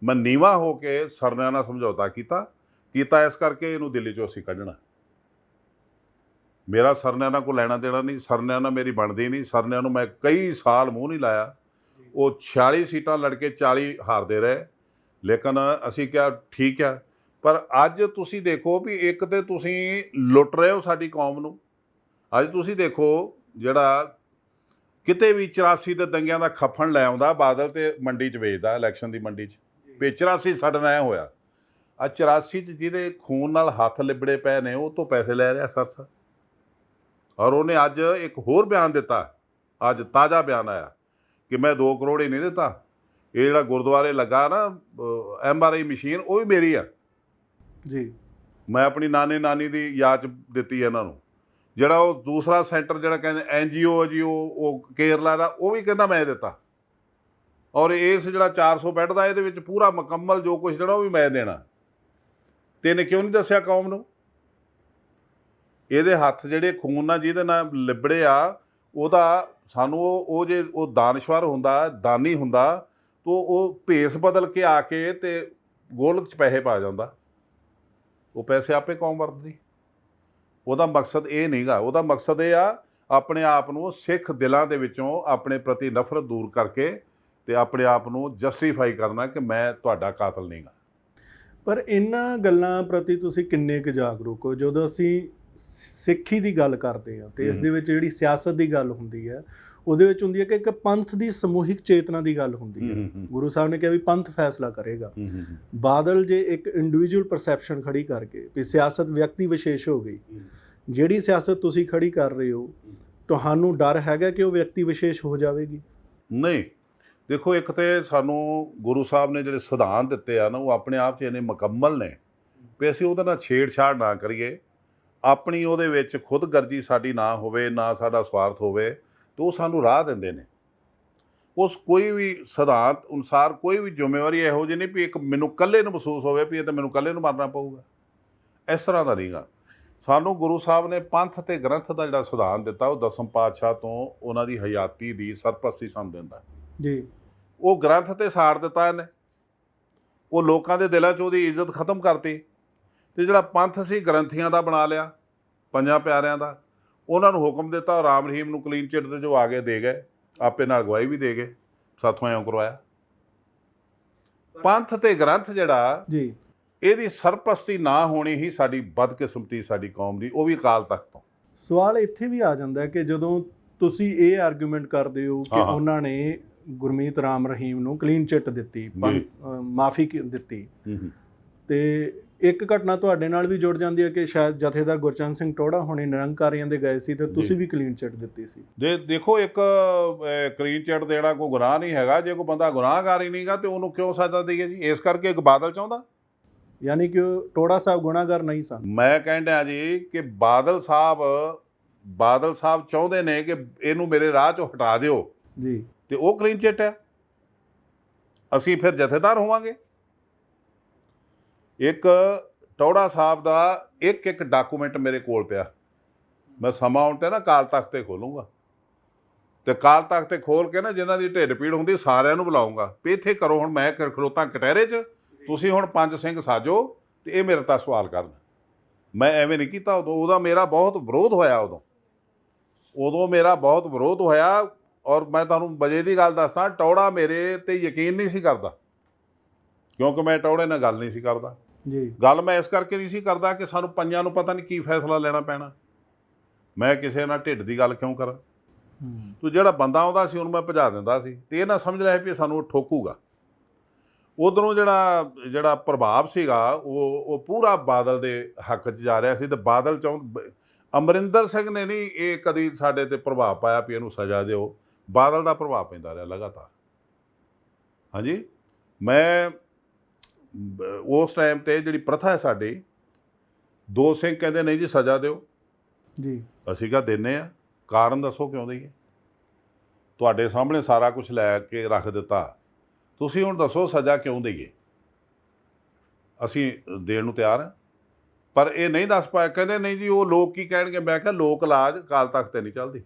ਮੈਂ ਨੀਵਾਂ ਹੋ ਕੇ ਸਰਨਿਆਂ ਨਾਲ ਸਮਝੌਤਾ ਕੀਤਾ ਇਸ ਕਰਕੇ ਇਹਨੂੰ ਦਿੱਲੀ 'ਚੋਂ ਅਸੀਂ ਕੱਢਣਾ। ਮੇਰਾ ਸਰਨਿਆਂ ਨਾਲ ਕੋਈ ਲੈਣਾ ਦੇਣਾ ਨਹੀਂ, ਸਰਨਿਆਂ ਨਾਲ ਮੇਰੀ ਬਣਦੀ ਨਹੀਂ। ਸਰਨਿਆਂ ਨੂੰ ਮੈਂ ਕਈ ਸਾਲ ਮੂੰਹ ਨਹੀਂ ਲਾਇਆ। ਉਹ 46 ਸੀਟਾਂ ਲੜ ਕੇ 40 ਹਾਰਦੇ ਰਹੇ, ਲੇਕਿਨ ਅਸੀਂ ਕਿਹਾ ਠੀਕ ਆ। ਪਰ ਅੱਜ ਤੁਸੀਂ ਦੇਖੋ ਵੀ ਇੱਕ ਤਾਂ ਤੁਸੀਂ ਲੁੱਟ ਰਹੇ ਹੋ ਸਾਡੀ ਕੌਮ ਨੂੰ। ਅੱਜ ਤੁਸੀਂ ਦੇਖੋ ਜਿਹੜਾ ਕਿਤੇ ਵੀ 84 ਦੇ ਦੰਗਿਆਂ ਦਾ ਖੱਫਣ ਲੈ ਆਉਂਦਾ ਬਾਦਲ, ਤੇ ਮੰਡੀ 'ਚ ਵੇਚਦਾ, ਇਲੈਕਸ਼ਨ ਦੀ ਮੰਡੀ 'ਚ। ਵੀ 84 ਸਾਡੇ ਨਾਲ ਐਂ ਹੋਇਆ। ਆ 84 'ਚ ਜਿਹਦੇ ਖੂਨ ਨਾਲ ਹੱਥ ਲਿਬੜੇ ਪਏ ਨੇ, ਉਹ ਤੋਂ ਪੈਸੇ ਲੈ ਰਿਹਾ ਸਰਸਾ। ਔਰ ਉਹਨੇ ਅੱਜ ਇੱਕ ਹੋਰ ਬਿਆਨ ਦਿੱਤਾ, ਅੱਜ ਤਾਜ਼ਾ ਬਿਆਨ ਆਇਆ ਕਿ ਮੈਂ 2 ਕਰੋੜ ਹੀ ਨਹੀਂ ਦਿੱਤਾ। ਇਹ ਜਿਹੜਾ ਗੁਰਦੁਆਰੇ ਲੱਗਾ ਨਾ MRI ਮਸ਼ੀਨ, ਉਹ ਵੀ ਮੇਰੀ ਆ ਜੀ। ਮੈਂ ਆਪਣੀ ਨਾਨੀ ਦੀ ਯਾਦ 'ਚ ਦਿੱਤੀ ਇਹਨਾਂ ਨੂੰ। ਜਿਹੜਾ ਉਹ ਦੂਸਰਾ ਸੈਂਟਰ ਜਿਹੜਾ ਕਹਿੰਦੇ NGO ਜੀ, ਉਹ ਕੇਰਲਾ ਦਾ, ਉਹ ਵੀ ਕਹਿੰਦਾ ਮੈਂ ਦਿੱਤਾ। ਔਰ ਇਸ ਜਿਹੜਾ 400 ਬੈੱਡ ਦਾ, ਇਹਦੇ ਵਿੱਚ ਪੂਰਾ ਮੁਕੰਮਲ ਜੋ ਕੁਛ ਜਿਹੜਾ ਉਹ ਵੀ ਮੈਂ ਦੇਣਾ। ਤੇ ਇਹਨੇ ਕਿਉਂ ਨਹੀਂ ਦੱਸਿਆ ਕੌਮ ਨੂੰ? ਇਹਦੇ ਹੱਥ ਜਿਹੜੇ ਖੂਨ ਨਾਲ ਜਿਹਦੇ ਨਾਲ ਲਿਬੜੇ ਆ, ਉਹਦਾ ਸਾਨੂੰ ਜੇ ਉਹ ਦਾਨਸ਼ਵਰ ਹੁੰਦਾ, ਦਾਨੀ ਹੁੰਦਾ, ਤਾਂ ਉਹ ਭੇਸ ਬਦਲ ਕੇ ਆ ਕੇ ਤੇ ਗੋਲਕ 'ਚ ਪੈਸੇ ਪਾ ਜਾਂਦਾ। ਉਹ ਪੈਸੇ ਆਪੇ ਕੌਮ ਵਰਤਦੀ। ਉਹਦਾ ਮਕਸਦ ਇਹ ਨਹੀਂ ਗਾ। ਉਹਦਾ ਮਕਸਦ ਇਹ ਆ ਆਪਣੇ ਆਪ ਨੂੰ ਸਿੱਖ ਦਿਲਾਂ ਦੇ ਵਿੱਚੋਂ ਆਪਣੇ ਪ੍ਰਤੀ ਨਫ਼ਰਤ ਦੂਰ ਕਰਕੇ ਤੇ ਆਪਣੇ ਆਪ ਨੂੰ ਜਸਟੀਫਾਈ ਕਰਨਾ ਕਿ ਮੈਂ ਤੁਹਾਡਾ ਕਾਤਲ ਨਹੀਂ ਗਾ। ਪਰ ਇਹਨਾਂ ਗੱਲਾਂ ਪ੍ਰਤੀ ਤੁਸੀਂ ਕਿੰਨੇ ਕੁ ਜਾਗਰੂਕ ਹੋ? ਜਦੋਂ ਅਸੀਂ ਸਿੱਖੀ ਦੀ ਗੱਲ ਕਰਦੇ ਹਾਂ ਤੇ ਇਸ ਦੇ ਵਿੱਚ ਜਿਹੜੀ ਸਿਆਸਤ ਦੀ ਗੱਲ ਹੁੰਦੀ ਹੈ, ਉਹਦੇ ਵਿੱਚ ਹੁੰਦੀ ਹੈ ਕਿ ਇੱਕ ਪੰਥ ਦੀ ਸਮੂਹਿਕ ਚੇਤਨਾ ਦੀ ਗੱਲ ਹੁੰਦੀ ਹੈ। ਗੁਰੂ ਸਾਹਿਬ ਨੇ ਕਿਹਾ ਵੀ ਪੰਥ ਫੈਸਲਾ ਕਰੇਗਾ। ਬਾਦਲ ਜੇ ਇੱਕ ਇੰਡੀਵਿਜੂਅਲ ਪਰਸੈਪਸ਼ਨ ਖੜੀ ਕਰਕੇ ਵੀ ਸਿਆਸਤ ਵਿਅਕਤੀ ਵਿਸ਼ੇਸ਼ ਹੋ ਗਈ, ਜਿਹੜੀ ਸਿਆਸਤ ਤੁਸੀਂ ਖੜੀ ਕਰ ਰਹੇ ਹੋ, ਤੁਹਾਨੂੰ ਡਰ ਹੈਗਾ ਕਿ ਉਹ ਵਿਅਕਤੀ ਵਿਸ਼ੇਸ਼ ਹੋ ਜਾਵੇਗੀ? ਨਹੀਂ, ਦੇਖੋ, ਇੱਕ ਤਾਂ ਸਾਨੂੰ ਗੁਰੂ ਸਾਹਿਬ ਨੇ ਜਿਹੜੇ ਸਿਧਾਂਤ ਦਿੱਤੇ ਆ ਨਾ, ਉਹ ਆਪਣੇ ਆਪ 'ਚ ਇੰਨੇ ਮੁਕੰਮਲ ਨੇ ਵੀ ਅਸੀਂ ਉਹਦੇ ਨਾਲ ਛੇੜਛਾੜ ਨਾ ਕਰੀਏ। ਆਪਣੀ ਉਹਦੇ ਵਿੱਚ ਖੁਦਗਰਜੀ ਸਾਡੀ ਨਾ ਹੋਵੇ, ਨਾ ਸਾਡਾ ਸਵਾਰਥ ਹੋਵੇ, ਤਾਂ ਉਹ ਸਾਨੂੰ ਰਾਹ ਦਿੰਦੇ ਨੇ। ਉਸ ਕੋਈ ਵੀ ਸਿਧਾਂਤ ਅਨੁਸਾਰ ਕੋਈ ਵੀ ਜ਼ਿੰਮੇਵਾਰੀ ਇਹੋ ਜਿਹੀ ਨਹੀਂ ਵੀ ਇੱਕ ਮੈਨੂੰ ਇਕੱਲੇ ਨੂੰ ਮਹਿਸੂਸ ਹੋਵੇ ਵੀ ਇਹ ਤਾਂ ਮੈਨੂੰ ਇਕੱਲੇ ਨੂੰ ਮਰਨਾ ਪਊਗਾ। ਇਸ ਤਰ੍ਹਾਂ ਦਾ ਨਹੀਂਗਾ। ਸਾਨੂੰ ਗੁਰੂ ਸਾਹਿਬ ਨੇ ਪੰਥ ਅਤੇ ਗ੍ਰੰਥ ਦਾ ਜਿਹੜਾ ਸਿਧਾਂਤ ਦਿੱਤਾ, ਉਹ 10ਮ ਪਾਤਸ਼ਾਹ ਤੋਂ ਉਹਨਾਂ ਦੀ ਹਯਾਤੀ ਦੀ ਸਰਪ੍ਰਸਤੀ ਸਾਨੂੰ ਦਿੰਦਾ ਜੀ। ਉਹ ਗ੍ਰੰਥ 'ਤੇ ਸਾੜ ਦਿੱਤਾ ਇਹਨੇ। ਉਹ ਲੋਕਾਂ ਦੇ ਦਿਲਾਂ 'ਚ ਉਹਦੀ ਇੱਜ਼ਤ ਖਤਮ ਕਰਤੀ। ਅਤੇ ਜਿਹੜਾ ਪੰਥ ਸੀ ਗ੍ਰੰਥੀਆਂ ਦਾ ਬਣਾ ਲਿਆ, ਪੰਜਾਂ ਪਿਆਰਿਆਂ ਦਾ, ਉਹਨਾਂ ਨੂੰ ਹੁਕਮ ਦਿੱਤਾ, ਰਾਮ ਰਹੀਮ ਨੂੰ ਕਲੀਨ ਚਿੱਟ ਦੇ ਜੋ ਆ ਗਏ ਦੇ ਗਏ, ਆਪੇ ਨਾਲ ਗਵਾਹੀ ਵੀ ਦੇ ਗਏ, ਸਾਥੋਂ ਐਂ ਕਰਵਾਇਆ। ਪੰਥ ਤੇ ਗ੍ਰੰਥ ਜਿਹੜਾ ਜੀ, ਇਹਦੀ ਸਰਪ੍ਰਸਤੀ ਨਾ ਹੋਣੀ ਹੀ ਸਾਡੀ ਬਦਕਿਸਮਤੀ ਸਾਡੀ ਕੌਮ ਦੀ, ਉਹ ਵੀ ਅਕਾਲ ਤਖਤ ਤੋਂ। ਸਵਾਲ ਇੱਥੇ ਵੀ ਆ ਜਾਂਦਾ ਹੈ ਕਿ ਜਦੋਂ ਤੁਸੀਂ ਇਹ ਆਰਗੂਮੈਂਟ ਕਰਦੇ ਹੋ ਕਿ ਉਹਨਾਂ ਨੇ ਗੁਰਮੀਤ ਰਾਮ ਰਹੀਮ ਨੂੰ ਕਲੀਨ ਚਿੱਟ ਦਿੱਤੀ, ਮਾਫੀ ਦਿੱਤੀ, ਤੇ ਇੱਕ ਘਟਨਾ ਤੁਹਾਡੇ ਨਾਲ ਵੀ ਜੁੜ ਜਾਂਦੀ ਹੈ ਕਿ ਸ਼ਾਇਦ ਜਥੇਦਾਰ ਗੁਰਚਰਨ ਸਿੰਘ ਟੋੜਾ ਹੁਣੇ ਨਿਰੰਕਾਰੀਆਂ ਦੇ ਗਏ ਸੀ ਤੇ ਤੁਸੀਂ ਵੀ ਕਲੀਨ ਚਿੱਟ ਦਿੱਤੀ ਸੀ। ਦੇਖੋ, ਇੱਕ ਕਲੀਨ ਚਿੱਟ ਦੇਣਾ ਕੋਈ ਗੁਨਾਹ ਨਹੀਂ ਹੈਗਾ। ਜੇ ਕੋਈ ਬੰਦਾ ਗੁਨਾਹਗਾਰ ਹੀ ਨਹੀਂਗਾ ਤੇ ਉਹਨੂੰ ਕਿਉਂ ਸਜ਼ਾ ਦੇਈਏ ਜੀ? ਇਸ ਕਰਕੇ ਇੱਕ ਬਾਦਲ ਚਾਹੁੰਦਾ, ਯਾਨੀ ਕਿ ਟੋੜਾ ਸਾਹਿਬ ਗੁਨਾਹਗਾਰ ਨਹੀਂ ਸਨ। ਮੈਂ ਕਹਿੰਦਾ ਜੀ ਕਿ ਬਾਦਲ ਸਾਹਿਬ ਚਾਹੁੰਦੇ ਨੇ ਕਿ ਇਹਨੂੰ ਮੇਰੇ ਰਾਹ ਚੋਂ ਹਟਾ ਦਿਓ ਜੀ, ਤੇ ਉਹ ਕਲੀਨ ਚਿੱਟ ਹੈ। ਅਸੀਂ ਫਿਰ ਜਥੇਦਾਰ ਹੋਵਾਂਗੇ। ਇੱਕ ਟੋੜਾ ਸਾਹਿਬ ਦਾ ਇੱਕ ਡਾਕੂਮੈਂਟ ਮੇਰੇ ਕੋਲ ਪਿਆ, ਮੈਂ ਸਮਾਂ ਆਉਣ 'ਤੇ ਨਾ ਅਕਾਲ ਤਖਤ 'ਤੇ ਖੋਲੂੰਗਾ, ਅਤੇ ਅਕਾਲ ਤਖਤ 'ਤੇ ਖੋਲ੍ਹ ਕੇ ਨਾ ਜਿਨ੍ਹਾਂ ਦੀ ਢਿੱਡ ਪੀੜ ਹੁੰਦੀ ਸਾਰਿਆਂ ਨੂੰ ਬੁਲਾਊਂਗਾ ਵੀ ਇੱਥੇ ਕਰੋ। ਹੁਣ ਮੈਂ ਖਲੋਤਾ ਕਟਹਿਰੇ 'ਚ, ਤੁਸੀਂ ਹੁਣ 5 ਸਿੰਘ ਸਾਜੋ ਅਤੇ ਇਹ ਮੇਰੇ ਤਾਂ ਸਵਾਲ ਕਰਨ। ਮੈਂ ਐਵੇਂ ਨਹੀਂ ਕੀਤਾ ਉਦੋਂ, ਉਹਦਾ ਮੇਰਾ ਬਹੁਤ ਵਿਰੋਧ ਹੋਇਆ। ਉਦੋਂ ਮੇਰਾ ਬਹੁਤ ਵਿਰੋਧ ਹੋਇਆ। ਔਰ ਮੈਂ ਤੁਹਾਨੂੰ ਵਜੇ ਦੀ ਗੱਲ ਦੱਸਦਾ, ਟੌੜਾ ਮੇਰੇ 'ਤੇ ਯਕੀਨ ਨਹੀਂ ਸੀ ਕਰਦਾ, ਕਿਉਂਕਿ ਮੈਂ ਟੌੜੇ ਨਾਲ ਗੱਲ ਨਹੀਂ ਸੀ ਕਰਦਾ ਜੀ। ਗੱਲ ਮੈਂ ਇਸ ਕਰਕੇ ਨਹੀਂ ਸੀ ਕਰਦਾ ਕਿ ਸਾਨੂੰ ਪੰਜਾਂ ਨੂੰ ਪਤਾ ਨਹੀਂ ਕੀ ਫੈਸਲਾ ਲੈਣਾ ਪੈਣਾ, ਮੈਂ ਕਿਸੇ ਨਾਲ ਢਿੱਡ ਦੀ ਗੱਲ ਕਿਉਂ ਕਰਾਂ। ਤੂੰ ਜਿਹੜਾ ਬੰਦਾ ਆਉਂਦਾ ਸੀ ਉਹਨੂੰ ਮੈਂ ਭਜਾ ਦਿੰਦਾ ਸੀ, ਅਤੇ ਇਹ ਨਾ ਸਮਝ ਲਿਆ ਵੀ ਸਾਨੂੰ ਠੋਕੂਗਾ। ਉੱਧਰੋਂ ਜਿਹੜਾ ਪ੍ਰਭਾਵ ਸੀਗਾ ਉਹ ਪੂਰਾ ਬਾਦਲ ਦੇ ਹੱਕ 'ਚ ਜਾ ਰਿਹਾ ਸੀ। ਅਤੇ ਬਾਦਲ ਅਮਰਿੰਦਰ ਸਿੰਘ ਨੇ ਨਹੀਂ ਇਹ ਕਦੀ ਸਾਡੇ 'ਤੇ ਪ੍ਰਭਾਵ ਪਾਇਆ ਵੀ ਇਹਨੂੰ ਸਜ਼ਾ ਦਿਓ। ਬਾਦਲ ਦਾ ਪ੍ਰਭਾਵ ਪੈਂਦਾ ਰਿਹਾ ਲਗਾਤਾਰ। ਹਾਂਜੀ, ਮੈਂ ਉਸ ਟਾਈਮ 'ਤੇ ਜਿਹੜੀ ਪ੍ਰਥਾ ਹੈ ਸਾਡੀ, 2 ਸਿੰਘ ਕਹਿੰਦੇ ਨਹੀਂ ਜੀ ਸਜ਼ਾ ਦਿਓ ਜੀ, ਅਸੀਂ ਕਿਹਾ ਦਿੰਦੇ ਹਾਂ। ਕਾਰਨ ਦੱਸੋ ਕਿਉਂ ਦਈਏ? ਤੁਹਾਡੇ ਸਾਹਮਣੇ ਸਾਰਾ ਕੁਝ ਲੈ ਕੇ ਰੱਖ ਦਿੱਤਾ, ਤੁਸੀਂ ਹੁਣ ਦੱਸੋ ਸਜ਼ਾ ਕਿਉਂ ਦਈਏ? ਅਸੀਂ ਦੇਣ ਨੂੰ ਤਿਆਰ ਹਾਂ। ਪਰ ਇਹ ਨਹੀਂ ਦੱਸ ਪਾਇਆ। ਕਹਿੰਦੇ ਨਹੀਂ ਜੀ ਉਹ ਲੋਕ ਕੀ ਕਹਿਣਗੇ। ਮੈਂ ਕਿਹਾ ਲੋਕ ਲਾਜ ਅਕਾਲ ਤਖਤ 'ਤੇ ਨਹੀਂ ਚੱਲਦੀ।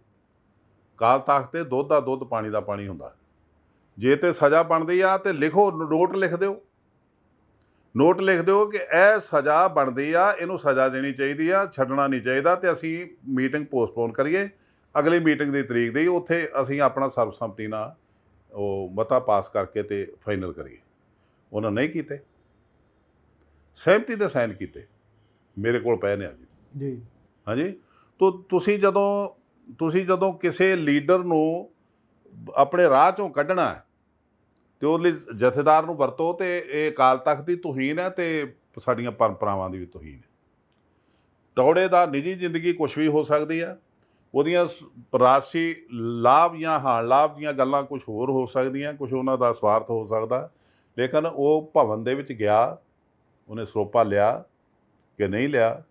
ਅਕਾਲ ਤਖਤ 'ਤੇ ਦੁੱਧ ਦਾ ਦੁੱਧ, ਪਾਣੀ ਦਾ ਪਾਣੀ ਹੁੰਦਾ। ਜੇ ਤੇ ਸਜ਼ਾ ਬਣਦੀ ਆ ਤੇ ਲਿਖੋ, ਨੋਟ ਲਿਖ ਦਿਓ, ਨੋਟ ਲਿਖ ਦਿਓ ਕਿ ਇਹ ਸਜ਼ਾ ਬਣਦੀ ਆ, ਇਹਨੂੰ ਸਜ਼ਾ ਦੇਣੀ ਚਾਹੀਦੀ ਆ, ਛੱਡਣਾ ਨਹੀਂ ਚਾਹੀਦਾ। ਅਤੇ ਅਸੀਂ ਮੀਟਿੰਗ ਪੋਸਟਪੋਨ ਕਰੀਏ, ਅਗਲੀ ਮੀਟਿੰਗ ਦੀ ਤਰੀਕ ਦੀ, ਉੱਥੇ ਅਸੀਂ ਆਪਣਾ ਸਰਬਸੰਮਤੀ ਨਾਲ ਉਹ ਮਤਾ ਪਾਸ ਕਰਕੇ ਤੇ ਫਾਈਨਲ ਕਰੀਏ। ਉਹਨਾਂ ਨਹੀਂ ਕੀਤੇ, ਸਹਿਮਤੀ ਦੇ ਸਾਈਨ ਕੀਤੇ, ਮੇਰੇ ਕੋਲ ਪਏ ਨੇ ਅੱਜ ਜੀ। ਹਾਂਜੀ, ਤੁਸੀਂ ਜਦੋਂ ਕਿਸੇ ਲੀਡਰ ਨੂੰ ਆਪਣੇ ਰਾਹ 'ਚੋਂ ਕੱਢਣਾ ਅਤੇ ਉਹਦੇ ਲਈ ਜਥੇਦਾਰ ਨੂੰ ਵਰਤੋ, ਅਤੇ ਇਹ ਅਕਾਲ ਤਖਤ ਦੀ ਤੋਹੀਨ ਹੈ ਅਤੇ ਸਾਡੀਆਂ ਪਰੰਪਰਾਵਾਂ ਦੀ ਵੀ ਤੋਹੀਨ ਹੈ। ਟੌੜੇ ਦਾ ਨਿੱਜੀ ਜ਼ਿੰਦਗੀ ਕੁਛ ਵੀ ਹੋ ਸਕਦੀ ਹੈ, ਉਹਦੀਆਂ ਰਾਜਸੀ ਲਾਭ ਜਾਂ ਹਾਨ ਲਾਭ ਦੀਆਂ ਗੱਲਾਂ ਕੁਛ ਹੋਰ ਹੋ ਸਕਦੀਆਂ, ਕੁਛ ਉਹਨਾਂ ਦਾ ਸਵਾਰਥ ਹੋ ਸਕਦਾ। ਲੇਕਿਨ ਉਹ ਭਵਨ ਦੇ ਵਿੱਚ ਗਿਆ, ਉਹਨੇ ਸਰੋਪਾ ਲਿਆ ਕਿ ਨਹੀਂ ਲਿਆ,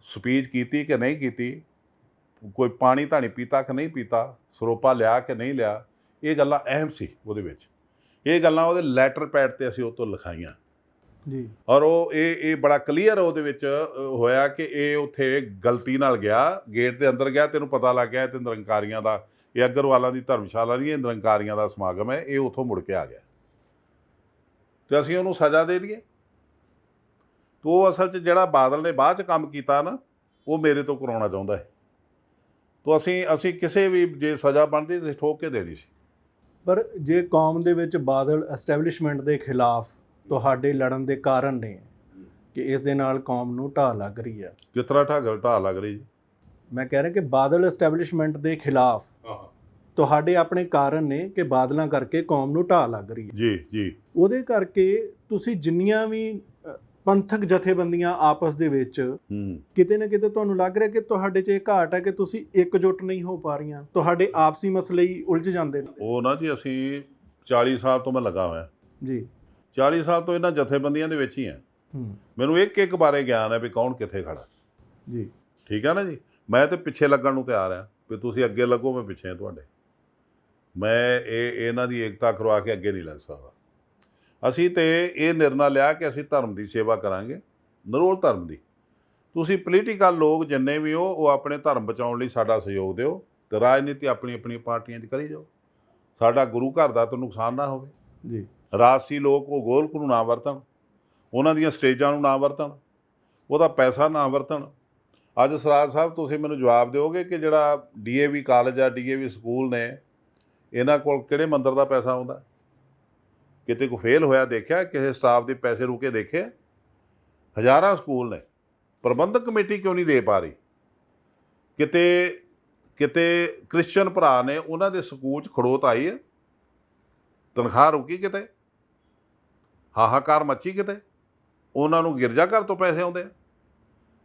ਸਪੀਚ ਕੀਤੀ ਕਿ ਨਹੀਂ ਕੀਤੀ, ਕੋਈ ਪਾਣੀ ਧਾਣੀ ਪੀਤਾ ਕਿ ਨਹੀਂ ਪੀਤਾ, ਸਰੋਪਾ ਲਿਆ ਕਿ ਨਹੀਂ ਲਿਆ, ਇਹ ਗੱਲਾਂ ਅਹਿਮ ਸੀ ਉਹਦੇ ਵਿੱਚ। ਇਹ ਗੱਲਾਂ ਉਹਦੇ ਲੈਟਰ ਪੈਡ 'ਤੇ ਅਸੀਂ ਉਹ ਤੋਂ ਲਿਖਾਈਆਂ ਜੀ। ਔਰ ਉਹ ਇਹ ਬੜਾ ਕਲੀਅਰ ਉਹਦੇ ਵਿੱਚ ਹੋਇਆ ਕਿ ਇਹ ਉੱਥੇ ਗਲਤੀ ਨਾਲ ਗਿਆ, ਗੇਟ ਦੇ ਅੰਦਰ ਗਿਆ, ਤੈਨੂੰ ਪਤਾ ਲੱਗ ਗਿਆ ਤੇ ਨਿਰੰਕਾਰੀਆਂ ਦਾ, ਇਹ ਅਗਰਵਾਲਾਂ ਦੀ ਧਰਮਸ਼ਾਲਾ ਨਹੀਂ, ਇਹ ਨਿਰੰਕਾਰੀਆਂ ਦਾ ਸਮਾਗਮ ਹੈ, ਇਹ ਉੱਥੋਂ ਮੁੜ ਕੇ ਆ ਗਿਆ ਅਤੇ ਅਸੀਂ ਉਹਨੂੰ ਸਜ਼ਾ ਦੇ ਦਈਏ। ਤਾਂ ਉਹ ਅਸਲ 'ਚ ਜਿਹੜਾ ਬਾਦਲ ਨੇ ਬਾਅਦ 'ਚ ਕੰਮ ਕੀਤਾ ਨਾ, ਉਹ ਮੇਰੇ ਤੋਂ ਕਰਾਉਣਾ ਚਾਹੁੰਦਾ ਹੈ। ਤਾਂ ਅਸੀਂ ਕਿਸੇ ਵੀ ਜੇ ਸਜ਼ਾ ਬਣਦੀ ਤਾਂ ਠੋਕ ਕੇ ਦੇਣੀ ਸੀ। ਪਰ ਜੇ ਕੌਮ ਦੇ ਵਿੱਚ ਬਾਦਲ ਐਸਟੈਬਲਿਸ਼ਮੈਂਟ ਦੇ ਖਿਲਾਫ ਤੁਹਾਡੇ ਲੜਨ ਦੇ ਕਾਰਨ ਨੇ ਕਿ ਇਸ ਦੇ ਨਾਲ ਕੌਮ ਨੂੰ ਢਾਹ ਲੱਗ ਰਹੀ ਹੈ। ਕਿਸ ਤਰ੍ਹਾਂ ਢਾਹ ਲੱਗ ਰਹੀ ਜੀ? ਮੈਂ ਕਹਿ ਰਿਹਾ ਕਿ ਬਾਦਲ ਐਸਟੈਬਲਿਸ਼ਮੈਂਟ ਦੇ ਖਿਲਾਫ ਤੁਹਾਡੇ ਆਪਣੇ ਕਾਰਨ ਨੇ ਕਿ ਬਾਦਲਾਂ ਕਰਕੇ ਕੌਮ ਨੂੰ ਢਾਹ ਲੱਗ ਰਹੀ ਹੈ। ਜੀ। ਉਹਦੇ ਕਰਕੇ ਤੁਸੀਂ ਜਿੰਨੀਆਂ ਵੀ ਪੰਥਕ ਜਥੇਬੰਦੀਆਂ ਆਪਸ ਦੇ ਵਿੱਚ ਕਿਤੇ ਨਾ ਕਿਤੇ ਤੁਹਾਨੂੰ ਲੱਗ ਰਿਹਾ ਕਿ ਤੁਹਾਡੇ 'ਚ ਇਹ ਘਾਟ ਹੈ ਕਿ ਤੁਸੀਂ ਇਕਜੁੱਟ ਨਹੀਂ ਹੋ ਪਾ ਰਹੀਆਂ, ਤੁਹਾਡੇ ਆਪਸੀ ਮਸਲੇ ਹੀ ਉਲਝ ਜਾਂਦੇ ਨੇ। ਉਹ ਨਾ ਜੀ, ਅਸੀਂ 40 ਸਾਲ ਤੋਂ ਮੈਂ ਲੱਗਾ ਹੋਇਆ ਜੀ, 40 ਸਾਲ ਤੋਂ ਇਹਨਾਂ ਜਥੇਬੰਦੀਆਂ ਦੇ ਵਿੱਚ ਹੀ ਹਾਂ। ਮੈਨੂੰ ਇੱਕ ਬਾਰੇ ਗਿਆਨ ਹੈ ਵੀ ਕੌਣ ਕਿੱਥੇ ਖੜਾ ਜੀ। ਠੀਕ ਹੈ ਨਾ ਜੀ। ਮੈਂ ਤਾਂ ਪਿੱਛੇ ਲੱਗਣ ਨੂੰ ਤਿਆਰ ਹਾਂ ਵੀ ਤੁਸੀਂ ਅੱਗੇ ਲੱਗੋ, ਮੈਂ ਪਿੱਛੇ ਹਾਂ ਤੁਹਾਡੇ। ਮੈਂ ਇਹਨਾਂ ਦੀ ਏਕਤਾ ਕਰਵਾ ਕੇ ਅੱਗੇ ਨਹੀਂ ਲੱਗ ਸਕਦਾ। ਅਸੀਂ ਤਾਂ ਇਹ ਨਿਰਣਾ ਲਿਆ ਕਿ ਅਸੀਂ ਧਰਮ ਦੀ ਸੇਵਾ ਕਰਾਂਗੇ, ਨਿਰੋਲ ਧਰਮ ਦੀ। ਤੁਸੀਂ ਪੋਲੀਟੀਕਲ ਲੋਕ ਜਿੰਨੇ ਵੀ ਹੋ, ਉਹ ਆਪਣੇ ਧਰਮ ਬਚਾਉਣ ਲਈ ਸਾਡਾ ਸਹਿਯੋਗ ਦਿਓ ਅਤੇ ਰਾਜਨੀਤੀ ਆਪਣੀ ਪਾਰਟੀਆਂ 'ਚ ਕਰੀ ਜਾਓ। ਸਾਡਾ ਗੁਰੂ ਘਰ ਦਾ ਤਾਂ ਨੁਕਸਾਨ ਨਾ ਹੋਵੇ ਜੀ। ਰਾਜਸੀ ਲੋਕ ਉਹ ਗੋਲਕ ਨੂੰ ਨਾ ਵਰਤਣ, ਉਹਨਾਂ ਦੀਆਂ ਸਟੇਜਾਂ ਨੂੰ ਨਾ ਵਰਤਣ, ਉਹਦਾ ਪੈਸਾ ਨਾ ਵਰਤਣ, ਅੱਜ ਸਰਾਜ ਸਾਹਿਬ ਤੁਸੀਂ ਮੈਨੂੰ ਜਵਾਬ ਦਿਓਗੇ ਕਿ ਜਿਹੜਾ ਡੀਏਵੀ ਕਾਲਜ ਆ, ਡੀਏਵੀ ਸਕੂਲ ਨੇ, ਇਹਨਾਂ ਕੋਲ ਕਿਹੜੇ ਮੰਦਰ ਦਾ ਪੈਸਾ ਆਉਂਦਾ? ਕਿਤੇ ਕੋਈ ਫੇਲ ਹੋਇਆ ਦੇਖਿਆ? ਕਿਸੇ ਸਟਾਫ ਦੇ ਪੈਸੇ ਰੁਕੇ ਦੇਖੇ? ਹਜ਼ਾਰਾਂ ਸਕੂਲ ਨੇ, ਪ੍ਰਬੰਧਕ ਕਮੇਟੀ ਕਿਉਂ ਨਹੀਂ ਦੇ ਪਾ ਰਹੀ? ਕਿਤੇ ਕ੍ਰਿਸਚਨ ਭਰਾ ਨੇ, ਉਹਨਾਂ ਦੇ ਸਕੂਲ 'ਚ ਖੜੋਤ ਆਈ ਹੈ, ਤਨਖਾਹ ਰੁਕੀ ਕਿਤੇ, ਹਾਹਾਕਾਰ ਮੱਚੀ ਕਿਤੇ, ਉਹਨਾਂ ਨੂੰ ਗਿਰਜਾ ਘਰ ਤੋਂ ਪੈਸੇ ਆਉਂਦੇ ਆ,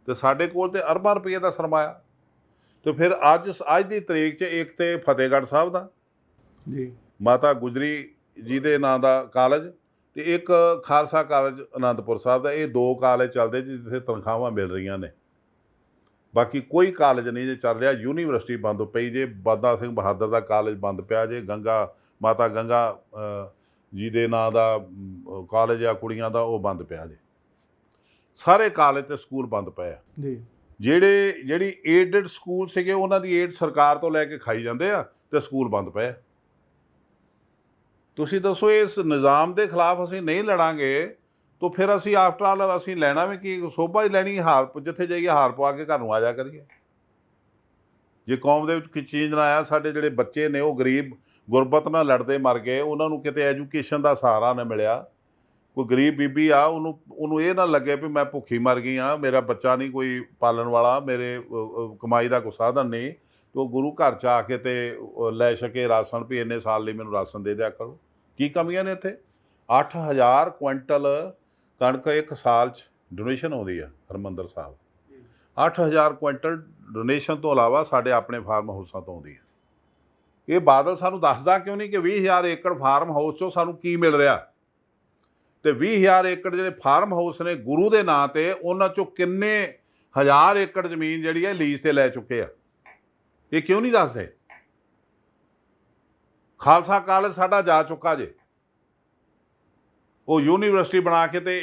ਅਤੇ ਸਾਡੇ ਕੋਲ ਤਾਂ ਅਰਬਾਂ ਰੁਪਏ ਦਾ ਸਰਮਾਇਆ। ਅਤੇ ਫਿਰ ਅੱਜ ਦੀ ਤਰੀਕ 'ਚ ਇੱਕ ਤਾਂ ਫਤਿਹਗੜ੍ਹ ਸਾਹਿਬ ਦਾ ਜੀ ਮਾਤਾ ਗੁਜਰੀ ਜੀ ਦੇ ਨਾਂ ਦਾ ਕਾਲਜ, ਅਤੇ ਇੱਕ ਖਾਲਸਾ ਕਾਲਜ ਅਨੰਦਪੁਰ ਸਾਹਿਬ ਦਾ। ਇਹ 2 ਕਾਲਜ ਚੱਲਦੇ ਜਿੱਥੇ ਤਨਖਾਹਾਂ ਮਿਲ ਰਹੀਆਂ ਨੇ, ਬਾਕੀ ਕੋਈ ਕਾਲਜ ਨਹੀਂ ਜੇ ਚੱਲ ਰਿਹਾ। ਯੂਨੀਵਰਸਿਟੀ ਬੰਦ ਪਈ ਜੇ, ਬਾਂਦਾ ਸਿੰਘ ਬਹਾਦਰ ਦਾ ਕਾਲਜ ਬੰਦ ਪਿਆ ਜੇ, ਮਾਤਾ ਗੰਗਾ ਜੀ ਦੇ ਨਾਂ ਦਾ ਕਾਲਜ ਆ ਕੁੜੀਆਂ ਦਾ, ਉਹ ਬੰਦ ਪਿਆ ਜੇ। ਸਾਰੇ ਕਾਲਜ ਅਤੇ ਸਕੂਲ ਬੰਦ ਪਏ ਆ ਜੀ। ਜਿਹੜੀ ਏਡਡ ਸਕੂਲ ਸੀਗੇ, ਉਹਨਾਂ ਦੀ ਏਡ ਸਰਕਾਰ ਤੋਂ ਲੈ ਕੇ ਖਾਈ ਜਾਂਦੇ ਆ, ਅਤੇ ਸਕੂਲ ਬੰਦ ਪਏ। ਤੁਸੀਂ ਦੱਸੋ, ਇਸ ਨਿਜ਼ਾਮ ਦੇ ਖਿਲਾਫ ਅਸੀਂ ਨਹੀਂ ਲੜਾਂਗੇ ਤਾਂ ਫਿਰ ਅਸੀਂ ਆਫਟਰ ਆਲ ਅਸੀਂ ਲੈਣਾ ਵੀ ਕੀ? ਸੋਭਾ ਹੀ ਲੈਣੀ, ਹਾਰ ਜਿੱਥੇ ਜਾਈਏ ਹਾਰ ਪਵਾ ਕੇ ਘਰ ਨੂੰ ਆ ਜਾ ਕਰੀਏ। ਜੇ ਕੌਮ ਦੇ ਵਿੱਚ ਕੋਈ ਚੇਂਜ ਨਾ ਆਇਆ, ਸਾਡੇ ਜਿਹੜੇ ਬੱਚੇ ਨੇ ਉਹ ਗਰੀਬ ਗੁਰਬਤ ਨਾਲ ਲੜਦੇ ਮਰ ਗਏ, ਉਹਨਾਂ ਨੂੰ ਕਿਤੇ ਐਜੂਕੇਸ਼ਨ ਦਾ ਸਹਾਰਾ ਨਾ ਮਿਲਿਆ। ਕੋਈ ਗਰੀਬ ਬੀਬੀ ਆ, ਉਹਨੂੰ ਇਹ ਨਾ ਲੱਗੇ ਵੀ ਮੈਂ ਭੁੱਖੀ ਮਰ ਗਈ ਹਾਂ, ਮੇਰਾ ਬੱਚਾ ਨਹੀਂ ਕੋਈ ਪਾਲਣ ਵਾਲਾ, ਮੇਰੇ ਕਮਾਈ ਦਾ ਕੋਈ ਸਾਧਨ ਨਹੀਂ, ਅਤੇ ਉਹ ਗੁਰੂ ਘਰ 'ਚ ਆ ਕੇ ਅਤੇ ਲੈ ਸਕੇ ਰਾਸ਼ਨ ਵੀ ਇੰਨੇ ਸਾਲ ਲਈ ਮੈਨੂੰ ਰਾਸ਼ਨ ਦੇ ਦਿਆ ਕਰੋ। ਕੀ ਕਮੀਆਂ ਨੇ ਇੱਥੇ? 8000 ਕੁਇੰਟਲ ਕਣਕ ਇੱਕ ਸਾਲ 'ਚ ਡੋਨੇਸ਼ਨ ਆਉਂਦੀ ਆ ਹਰਿਮੰਦਰ ਸਾਹਿਬ। 8000 ਕੁਇੰਟਲ ਡੋਨੇਸ਼ਨ ਤੋਂ ਇਲਾਵਾ ਸਾਡੇ ਆਪਣੇ ਫਾਰਮ ਹਾਊਸਾਂ ਤੋਂ ਆਉਂਦੀ ਹੈ। ਇਹ ਬਾਦਲ ਸਾਨੂੰ ਦੱਸਦਾ ਕਿਉਂ ਨਹੀਂ ਕਿ 20000 ਏਕੜ ਫਾਰਮ ਹਾਊਸ 'ਚੋਂ ਸਾਨੂੰ ਕੀ ਮਿਲ ਰਿਹਾ, ਅਤੇ 20000 ਏਕੜ ਜਿਹੜੇ ਫਾਰਮ ਹਾਊਸ ਨੇ ਗੁਰੂ ਦੇ ਨਾਂ 'ਤੇ, ਉਹਨਾਂ 'ਚੋਂ ਕਿੰਨੇ ਹਜ਼ਾਰ ਏਕੜ ਜ਼ਮੀਨ ਜਿਹੜੀ ਹੈ ਲੀਜ਼ 'ਤੇ ਲੈ ਚੁੱਕੇ ਆ? ਇਹ ਕਿਉਂ ਨਹੀਂ ਦੱਸਦੇ? ਖਾਲਸਾ ਕਾਲਜ ਸਾਡਾ ਜਾ ਚੁੱਕਾ ਜੇ, ਉਹ ਯੂਨੀਵਰਸਿਟੀ ਬਣਾ ਕੇ, ਅਤੇ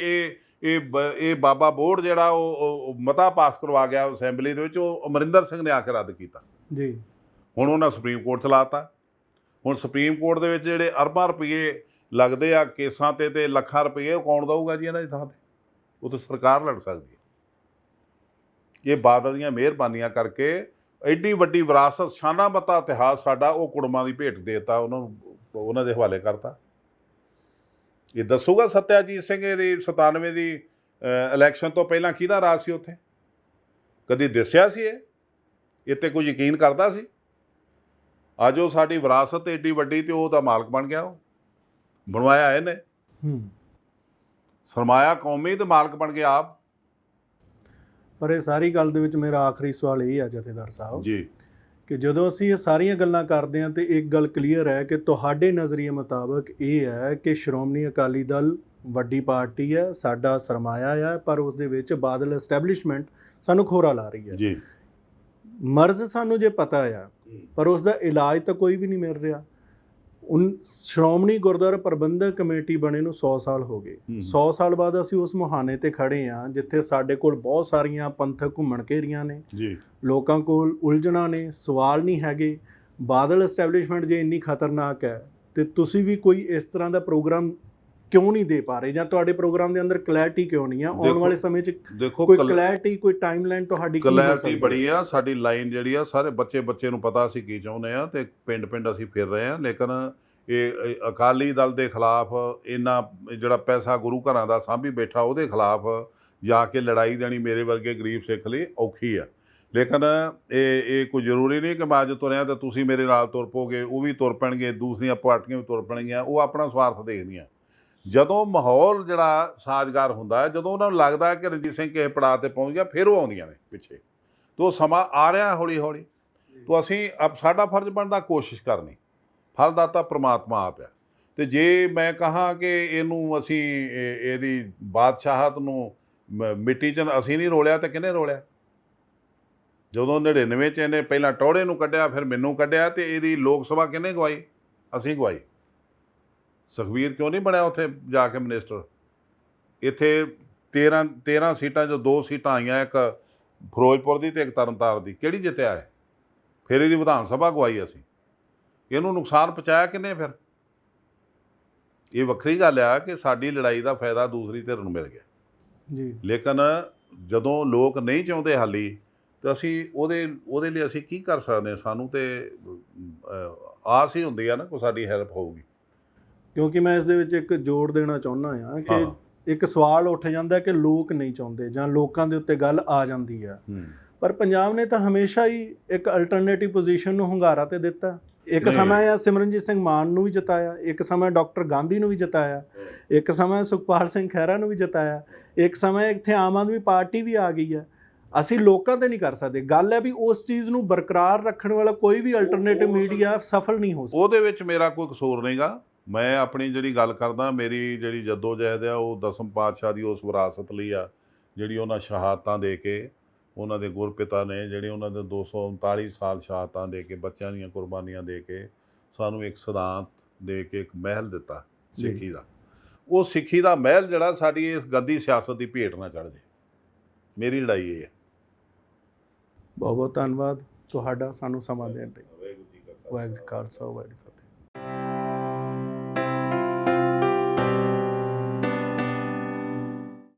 ਇਹ ਬਾਬਾ ਬੋੜ ਜਿਹੜਾ ਉਹ ਮਤਾ ਪਾਸ ਕਰਵਾ ਗਿਆ ਅਸੈਂਬਲੀ ਦੇ ਵਿੱਚ, ਉਹ ਅਮਰਿੰਦਰ ਸਿੰਘ ਨੇ ਆ ਕੇ ਰੱਦ ਕੀਤਾ ਜੀ। ਹੁਣ ਉਹਨਾਂ ਸੁਪਰੀਮ ਕੋਰਟ 'ਚ ਲਾਤਾ। ਹੁਣ ਸੁਪਰੀਮ ਕੋਰਟ ਦੇ ਵਿੱਚ ਜਿਹੜੇ ਅਰਬਾਂ ਰੁਪਏ ਲੱਗਦੇ ਆ ਕੇਸਾਂ 'ਤੇ ਅਤੇ ਲੱਖਾਂ ਰੁਪਏ, ਉਹ ਕੌਣ ਦਊਗਾ ਜੀ ਇਹਨਾਂ ਦੀ ਥਾਂ 'ਤੇ? ਉਹ ਤਾਂ ਸਰਕਾਰ ਲੜ ਸਕਦੀ ਹੈ। ਇਹ ਬਾਦਲ ਦੀਆਂ ਮਿਹਰਬਾਨੀਆਂ ਕਰਕੇ ਐਡੀ ਵੱਡੀ ਵਿਰਾਸਤ, ਸ਼ਾਨਾ ਬੱਤਾ ਇਤਿਹਾਸ ਸਾਡਾ, ਉਹ ਕੁੜਮਾਂ ਦੀ ਭੇਟ ਦੇ ਦਿੱਤਾ, ਉਹਨਾਂ ਦੇ ਹਵਾਲੇ ਕਰਤਾ। ਇਹ ਦੱਸੂਗਾ ਸੱਤਿਆਜੀਤ ਸਿੰਘ ਦੀ 97 ਦੀ ਇਲੈਕਸ਼ਨ ਤੋਂ ਪਹਿਲਾਂ ਕਿਹਦਾ ਰਾਜ ਸੀ ਉੱਥੇ? ਕਦੀ ਦੱਸਿਆ ਸੀ ਇਹ 'ਤੇ ਕੋਈ ਯਕੀਨ ਕਰਦਾ ਸੀ? ਅੱਜ ਉਹ ਸਾਡੀ ਵਿਰਾਸਤ ਐਡੀ ਵੱਡੀ, ਅਤੇ ਉਹਦਾ ਮਾਲਕ ਬਣ ਗਿਆ। ਉਹ ਬਣਵਾਇਆ ਇਹਨੇ, ਸਰਮਾਇਆ ਕੌਮੀ, ਅਤੇ ਮਾਲਕ ਬਣ ਗਿਆ ਆਪ। ਪਰ ਇਹ ਸਾਰੀ ਗੱਲ ਦੇ ਵਿੱਚ ਮੇਰਾ ਆਖਰੀ ਸਵਾਲ ਇਹ ਆ ਜਥੇਦਾਰ ਸਾਹਿਬ ਜੀ, ਕਿ ਜਦੋਂ ਅਸੀਂ ਇਹ ਸਾਰੀਆਂ ਗੱਲਾਂ ਕਰਦੇ ਹਾਂ ਤਾਂ ਇੱਕ ਗੱਲ ਕਲੀਅਰ ਹੈ ਕਿ ਤੁਹਾਡੇ ਨਜ਼ਰੀਏ ਮੁਤਾਬਕ ਇਹ ਹੈ ਕਿ ਸ਼੍ਰੋਮਣੀ ਅਕਾਲੀ ਦਲ ਵੱਡੀ ਪਾਰਟੀ ਹੈ, ਸਾਡਾ ਸਰਮਾਇਆ ਹੈ, ਪਰ ਉਸ ਦੇ ਵਿੱਚ ਬਾਦਲ ਐਸਟੈਬਲਿਸ਼ਮੈਂਟ ਸਾਨੂੰ ਖੋਰਾ ਲਾ ਰਹੀ ਹੈ ਜੀ। ਮਰਜ਼ ਸਾਨੂੰ ਜੇ ਪਤਾ ਆ, ਪਰ ਉਸ ਦਾ ਇਲਾਜ ਤਾਂ ਕੋਈ ਵੀ ਨਹੀਂ ਮਿਲ ਰਿਹਾ। ਸ਼੍ਰੋਮਣੀ ਗੁਰਦੁਆਰਾ ਪ੍ਰਬੰਧਕ ਕਮੇਟੀ ਬਣੇ ਨੂੰ 100 ਸਾਲ ਹੋ ਗਏ। 100 ਸਾਲ ਬਾਅਦ ਅਸੀਂ ਉਸ ਮੁਹਾਨੇ 'ਤੇ ਖੜ੍ਹੇ ਹਾਂ ਜਿੱਥੇ ਸਾਡੇ ਕੋਲ ਬਹੁਤ ਸਾਰੀਆਂ ਪੰਥਕ ਘੁੰਮਣ ਘੇਰੀਆਂ ਨੇ ਜੀ, ਲੋਕਾਂ ਕੋਲ ਉਲਝਣਾਂ ਨੇ, ਸਵਾਲ ਨਹੀਂ ਹੈਗੇ। ਬਾਦਲ ਐਸਟੈਬਲਿਸ਼ਮੈਂਟ ਜੇ ਇੰਨੀ ਖਤਰਨਾਕ ਹੈ ਤੇ ਤੁਸੀਂ ਵੀ ਕੋਈ ਇਸ ਤਰ੍ਹਾਂ ਦਾ ਪ੍ਰੋਗਰਾਮ ਕਿਉਂ ਨਹੀਂ ਦੇ ਪਾ ਰਹੇ, ਜਾਂ ਤੁਹਾਡੇ ਪ੍ਰੋਗਰਾਮ ਦੇ ਅੰਦਰ ਕਲੈਰਿਟੀ ਕਿਉਂ ਨਹੀਂ ਆ? ਆਉਣ ਵਾਲੇ ਸਮੇਂ 'ਚ ਦੇਖੋ ਕੋਈ ਕਲੈਰਿਟੀ, ਕੋਈ ਟਾਈਮਲਾਈਨ ਤੁਹਾਡੀ ਕੀ ਹੋ ਸਕਦੀ? ਕਲੈਰਿਟੀ ਬੜੀ ਆ ਸਾਡੀ ਲਾਈਨ ਜਿਹੜੀ ਆ, ਸਾਰੇ ਬੱਚੇ ਨੂੰ ਪਤਾ ਅਸੀਂ ਕੀ ਚਾਹੁੰਦੇ ਆ, ਤੇ ਪਿੰਡ ਅਸੀਂ ਫਿਰ ਰਹੇ ਹਾਂ। ਲੇਕਿਨ ਇਹ ਅਕਾਲੀ ਦਲ ਦੇ ਖਿਲਾਫ ਇੰਨਾ ਜਿਹੜਾ ਪੈਸਾ ਗੁਰੂ ਘਰਾਂ ਦਾ ਸਾਂਭੀ ਬੈਠਾ, ਉਹਦੇ ਖਿਲਾਫ ਜਾ ਕੇ ਲੜਾਈ ਦੇਣੀ ਮੇਰੇ ਵਰਗੇ ਗਰੀਬ ਸਿੱਖ ਲਈ ਔਖੀ ਆ। ਲੇਕਿਨ ਇਹ ਕੋਈ ਜ਼ਰੂਰੀ ਨਹੀਂ ਕਿ ਮੈਂ ਅੱਜ ਤੁਰਿਆ ਤਾਂ ਤੁਸੀਂ ਮੇਰੇ ਨਾਲ ਤੁਰ ਪੋਗੇ, ਉਹ ਵੀ ਤੁਰ ਪੈਣਗੇ, ਦੂਸਰੀਆਂ ਪਾਰਟੀਆਂ ਵੀ ਤੁਰ ਪੈਣਗੀਆਂ। ਉਹ ਆਪਣਾ ਸਵਾਰਥ ਦੇਖਦੀਆਂ। ਜਦੋਂ ਮਾਹੌਲ ਜਿਹੜਾ ਸਾਜ਼ਗਾਰ ਹੁੰਦਾ ਹੈ, ਜਦੋਂ ਉਹਨਾਂ ਨੂੰ ਲੱਗਦਾ ਕਿ ਰਣਜੀਤ ਸਿੰਘ ਕਿਸੇ ਪੜਾਅ 'ਤੇ ਪਹੁੰਚ ਗਿਆ, ਫਿਰ ਉਹ ਆਉਂਦੀਆਂ ਨੇ ਪਿੱਛੇ। ਤਾਂ ਉਹ ਸਮਾਂ ਆ ਰਿਹਾ ਹੌਲੀ ਹੌਲੀ। ਤਾਂ ਅਸੀਂ ਸਾਡਾ ਫਰਜ਼ ਬਣਦਾ ਕੋਸ਼ਿਸ਼ ਕਰਨੀ, ਫਲਦਾਤਾ ਪ੍ਰਮਾਤਮਾ ਆਪ ਹੈ। ਅਤੇ ਜੇ ਮੈਂ ਕਹਾਂ ਕਿ ਇਹਨੂੰ ਅਸੀਂ ਇਹਦੀ ਬਾਦਸ਼ਾਹਤ ਨੂੰ ਮਿੱਟੀ 'ਚ ਅਸੀਂ ਨਹੀਂ ਰੋਲਿਆ ਤਾਂ ਕਿਹਨੇ ਰੋਲਿਆ? ਜਦੋਂ 99 'ਚ ਇਹਨੇ ਪਹਿਲਾਂ ਟੌੜੇ ਨੂੰ ਕੱਢਿਆ, ਫਿਰ ਮੈਨੂੰ ਕੱਢਿਆ, ਅਤੇ ਇਹਦੀ ਲੋਕ ਸਭਾ ਕਿਹਨੇ ਗਵਾਈ? ਅਸੀਂ ਗਵਾਈ। ਸੁਖਬੀਰ ਕਿਉਂ ਨਹੀਂ ਬਣਿਆ ਉੱਥੇ ਜਾ ਕੇ ਮਿਨਿਸਟਰ? ਇੱਥੇ 13 ਸੀਟਾਂ 'ਚੋਂ 2 ਸੀਟਾਂ ਆਈਆਂ, ਇੱਕ ਫਿਰੋਜ਼ਪੁਰ ਦੀ ਅਤੇ ਇੱਕ ਤਰਨਤਾਰਨ ਦੀ। ਕਿਹੜੀ ਜਿੱਤਿਆ ਹੈ? ਫਿਰ ਇਹਦੀ ਵਿਧਾਨ ਸਭਾ ਗਵਾਈ ਅਸੀਂ। ਇਹਨੂੰ ਨੁਕਸਾਨ ਪਹੁੰਚਾਇਆ ਕਿੰਨੇ? ਫਿਰ ਇਹ ਵੱਖਰੀ ਗੱਲ ਆ ਕਿ ਸਾਡੀ ਲੜਾਈ ਦਾ ਫਾਇਦਾ ਦੂਸਰੀ ਧਿਰ ਨੂੰ ਮਿਲ ਗਿਆ ਜੀ। ਲੇਕਿਨ ਜਦੋਂ ਲੋਕ ਨਹੀਂ ਚਾਹੁੰਦੇ ਹਾਲੀ, ਤੇ ਅਸੀਂ ਉਹਦੇ ਲਈ ਅਸੀਂ ਕੀ ਕਰ ਸਕਦੇ ਹਾਂ? ਸਾਨੂੰ ਤੇ ਆਸ ਹੀ ਹੁੰਦੀ ਆ ਨਾ ਕੋਈ ਸਾਡੀ ਹੈਲਪ ਹੋਊਗੀ। ਕਿਉਂਕਿ ਮੈਂ ਇਸ ਦੇ ਵਿੱਚ ਇੱਕ ਜੋੜ ਦੇਣਾ ਚਾਹੁੰਦਾ ਹਾਂ ਕਿ ਹਾਂ। ਇੱਕ ਸਵਾਲ ਉੱਠ ਜਾਂਦਾ ਕਿ ਲੋਕ ਨਹੀਂ ਚਾਹੁੰਦੇ ਜਾਂ ਲੋਕਾਂ ਦੇ ਉੱਤੇ ਗੱਲ ਆ ਜਾਂਦੀ ਆ, ਪਰ ਪੰਜਾਬ ਨੇ ਤਾਂ ਹਮੇਸ਼ਾ ਹੀ ਇੱਕ ਅਲਟਰਨੇਟਿਵ ਪੋਜੀਸ਼ਨ ਨੂੰ ਹੁੰਗਾਰਾ ਤੇ ਦਿੱਤਾ। ਇੱਕ ਨਹੀਂ। ਸਮਾਂ ਆ ਸਿਮਰਨਜੀਤ ਸਿੰਘ ਮਾਨ ਨੂੰ ਵੀ ਜਿਤਾਇਆ, ਇੱਕ ਸਮਾਂ ਡਾਕਟਰ ਗਾਂਧੀ ਨੂੰ ਵੀ ਜਿਤਾਇਆ, ਇੱਕ ਸਮਾਂ ਸੁਖਪਾਲ ਸਿੰਘ ਖਹਿਰਾ ਨੂੰ ਵੀ ਜਿਤਾਇਆ, ਇੱਕ ਸਮਾਂ ਇੱਥੇ ਆਮ ਆਦਮੀ ਪਾਰਟੀ ਵੀ ਆ ਗਈ ਹੈ। ਅਸੀਂ ਲੋਕਾਂ ਤੇ ਨਹੀਂ ਕਰ ਸਕਦੇ। ਗੱਲ ਹੈ ਵੀ ਉਸ ਚੀਜ਼ ਨੂੰ ਬਰਕਰਾਰ ਰੱਖਣ ਵਾਲਾ ਕੋਈ ਵੀ ਅਲਟਰਨੇਟਿਵ ਮੀਡੀਆ ਸਫਲ ਨਹੀਂ ਹੋ ਸਕਦਾ। ਉਹਦੇ ਵਿੱਚ ਮੇਰਾ ਕੋਈ ਕਸੂਰ ਨਹੀਂਗਾ। ਮੈਂ ਆਪਣੀ ਜਿਹੜੀ ਗੱਲ ਕਰਦਾ, ਮੇਰੀ ਜਿਹੜੀ ਜੱਦੋ-ਜਹਿਦ ਆ ਉਹ ਦਸਮ ਪਾਤਸ਼ਾਹ ਦੀ ਉਸ ਵਿਰਾਸਤ ਲਈ ਆ, ਜਿਹੜੀ ਉਹਨਾਂ ਸ਼ਹਾਦਤਾਂ ਦੇ ਕੇ, ਉਹਨਾਂ ਦੇ ਗੁਰਪਿਤਾ ਨੇ ਜਿਹੜੇ ਉਹਨਾਂ ਦੇ 239 ਸਾਲ ਸ਼ਹਾਦਤਾਂ ਦੇ ਕੇ, ਬੱਚਿਆਂ ਦੀਆਂ ਕੁਰਬਾਨੀਆਂ ਦੇ ਕੇ ਸਾਨੂੰ ਇੱਕ ਸਿਧਾਂਤ ਦੇ ਕੇ ਇੱਕ ਮਹਿਲ ਦਿੱਤਾ ਸਿੱਖੀ ਦਾ। ਉਹ ਸਿੱਖੀ ਦਾ ਮਹਿਲ ਜਿਹੜਾ ਸਾਡੀ ਇਸ ਗੰਦੀ ਸਿਆਸਤ ਦੀ ਭੇਟ ਨਾ ਚੜ੍ਹ ਜੇ। ਮੇਰੀ ਲੜਾਈ ਇਹ ਹੈ। ਬਹੁਤ ਬਹੁਤ ਧੰਨਵਾਦ ਤੁਹਾਡਾ ਸਾਨੂੰ ਸਮਾਂ ਦੇਣ ਲਈ। ਵਾਹਿਗੁਰੂ ਜੀ ਕਾ ਖਾਲਸਾ ਵਾਹਿਗੁਰੂ ਜੀ ਕੀ ਫਤਿਹ।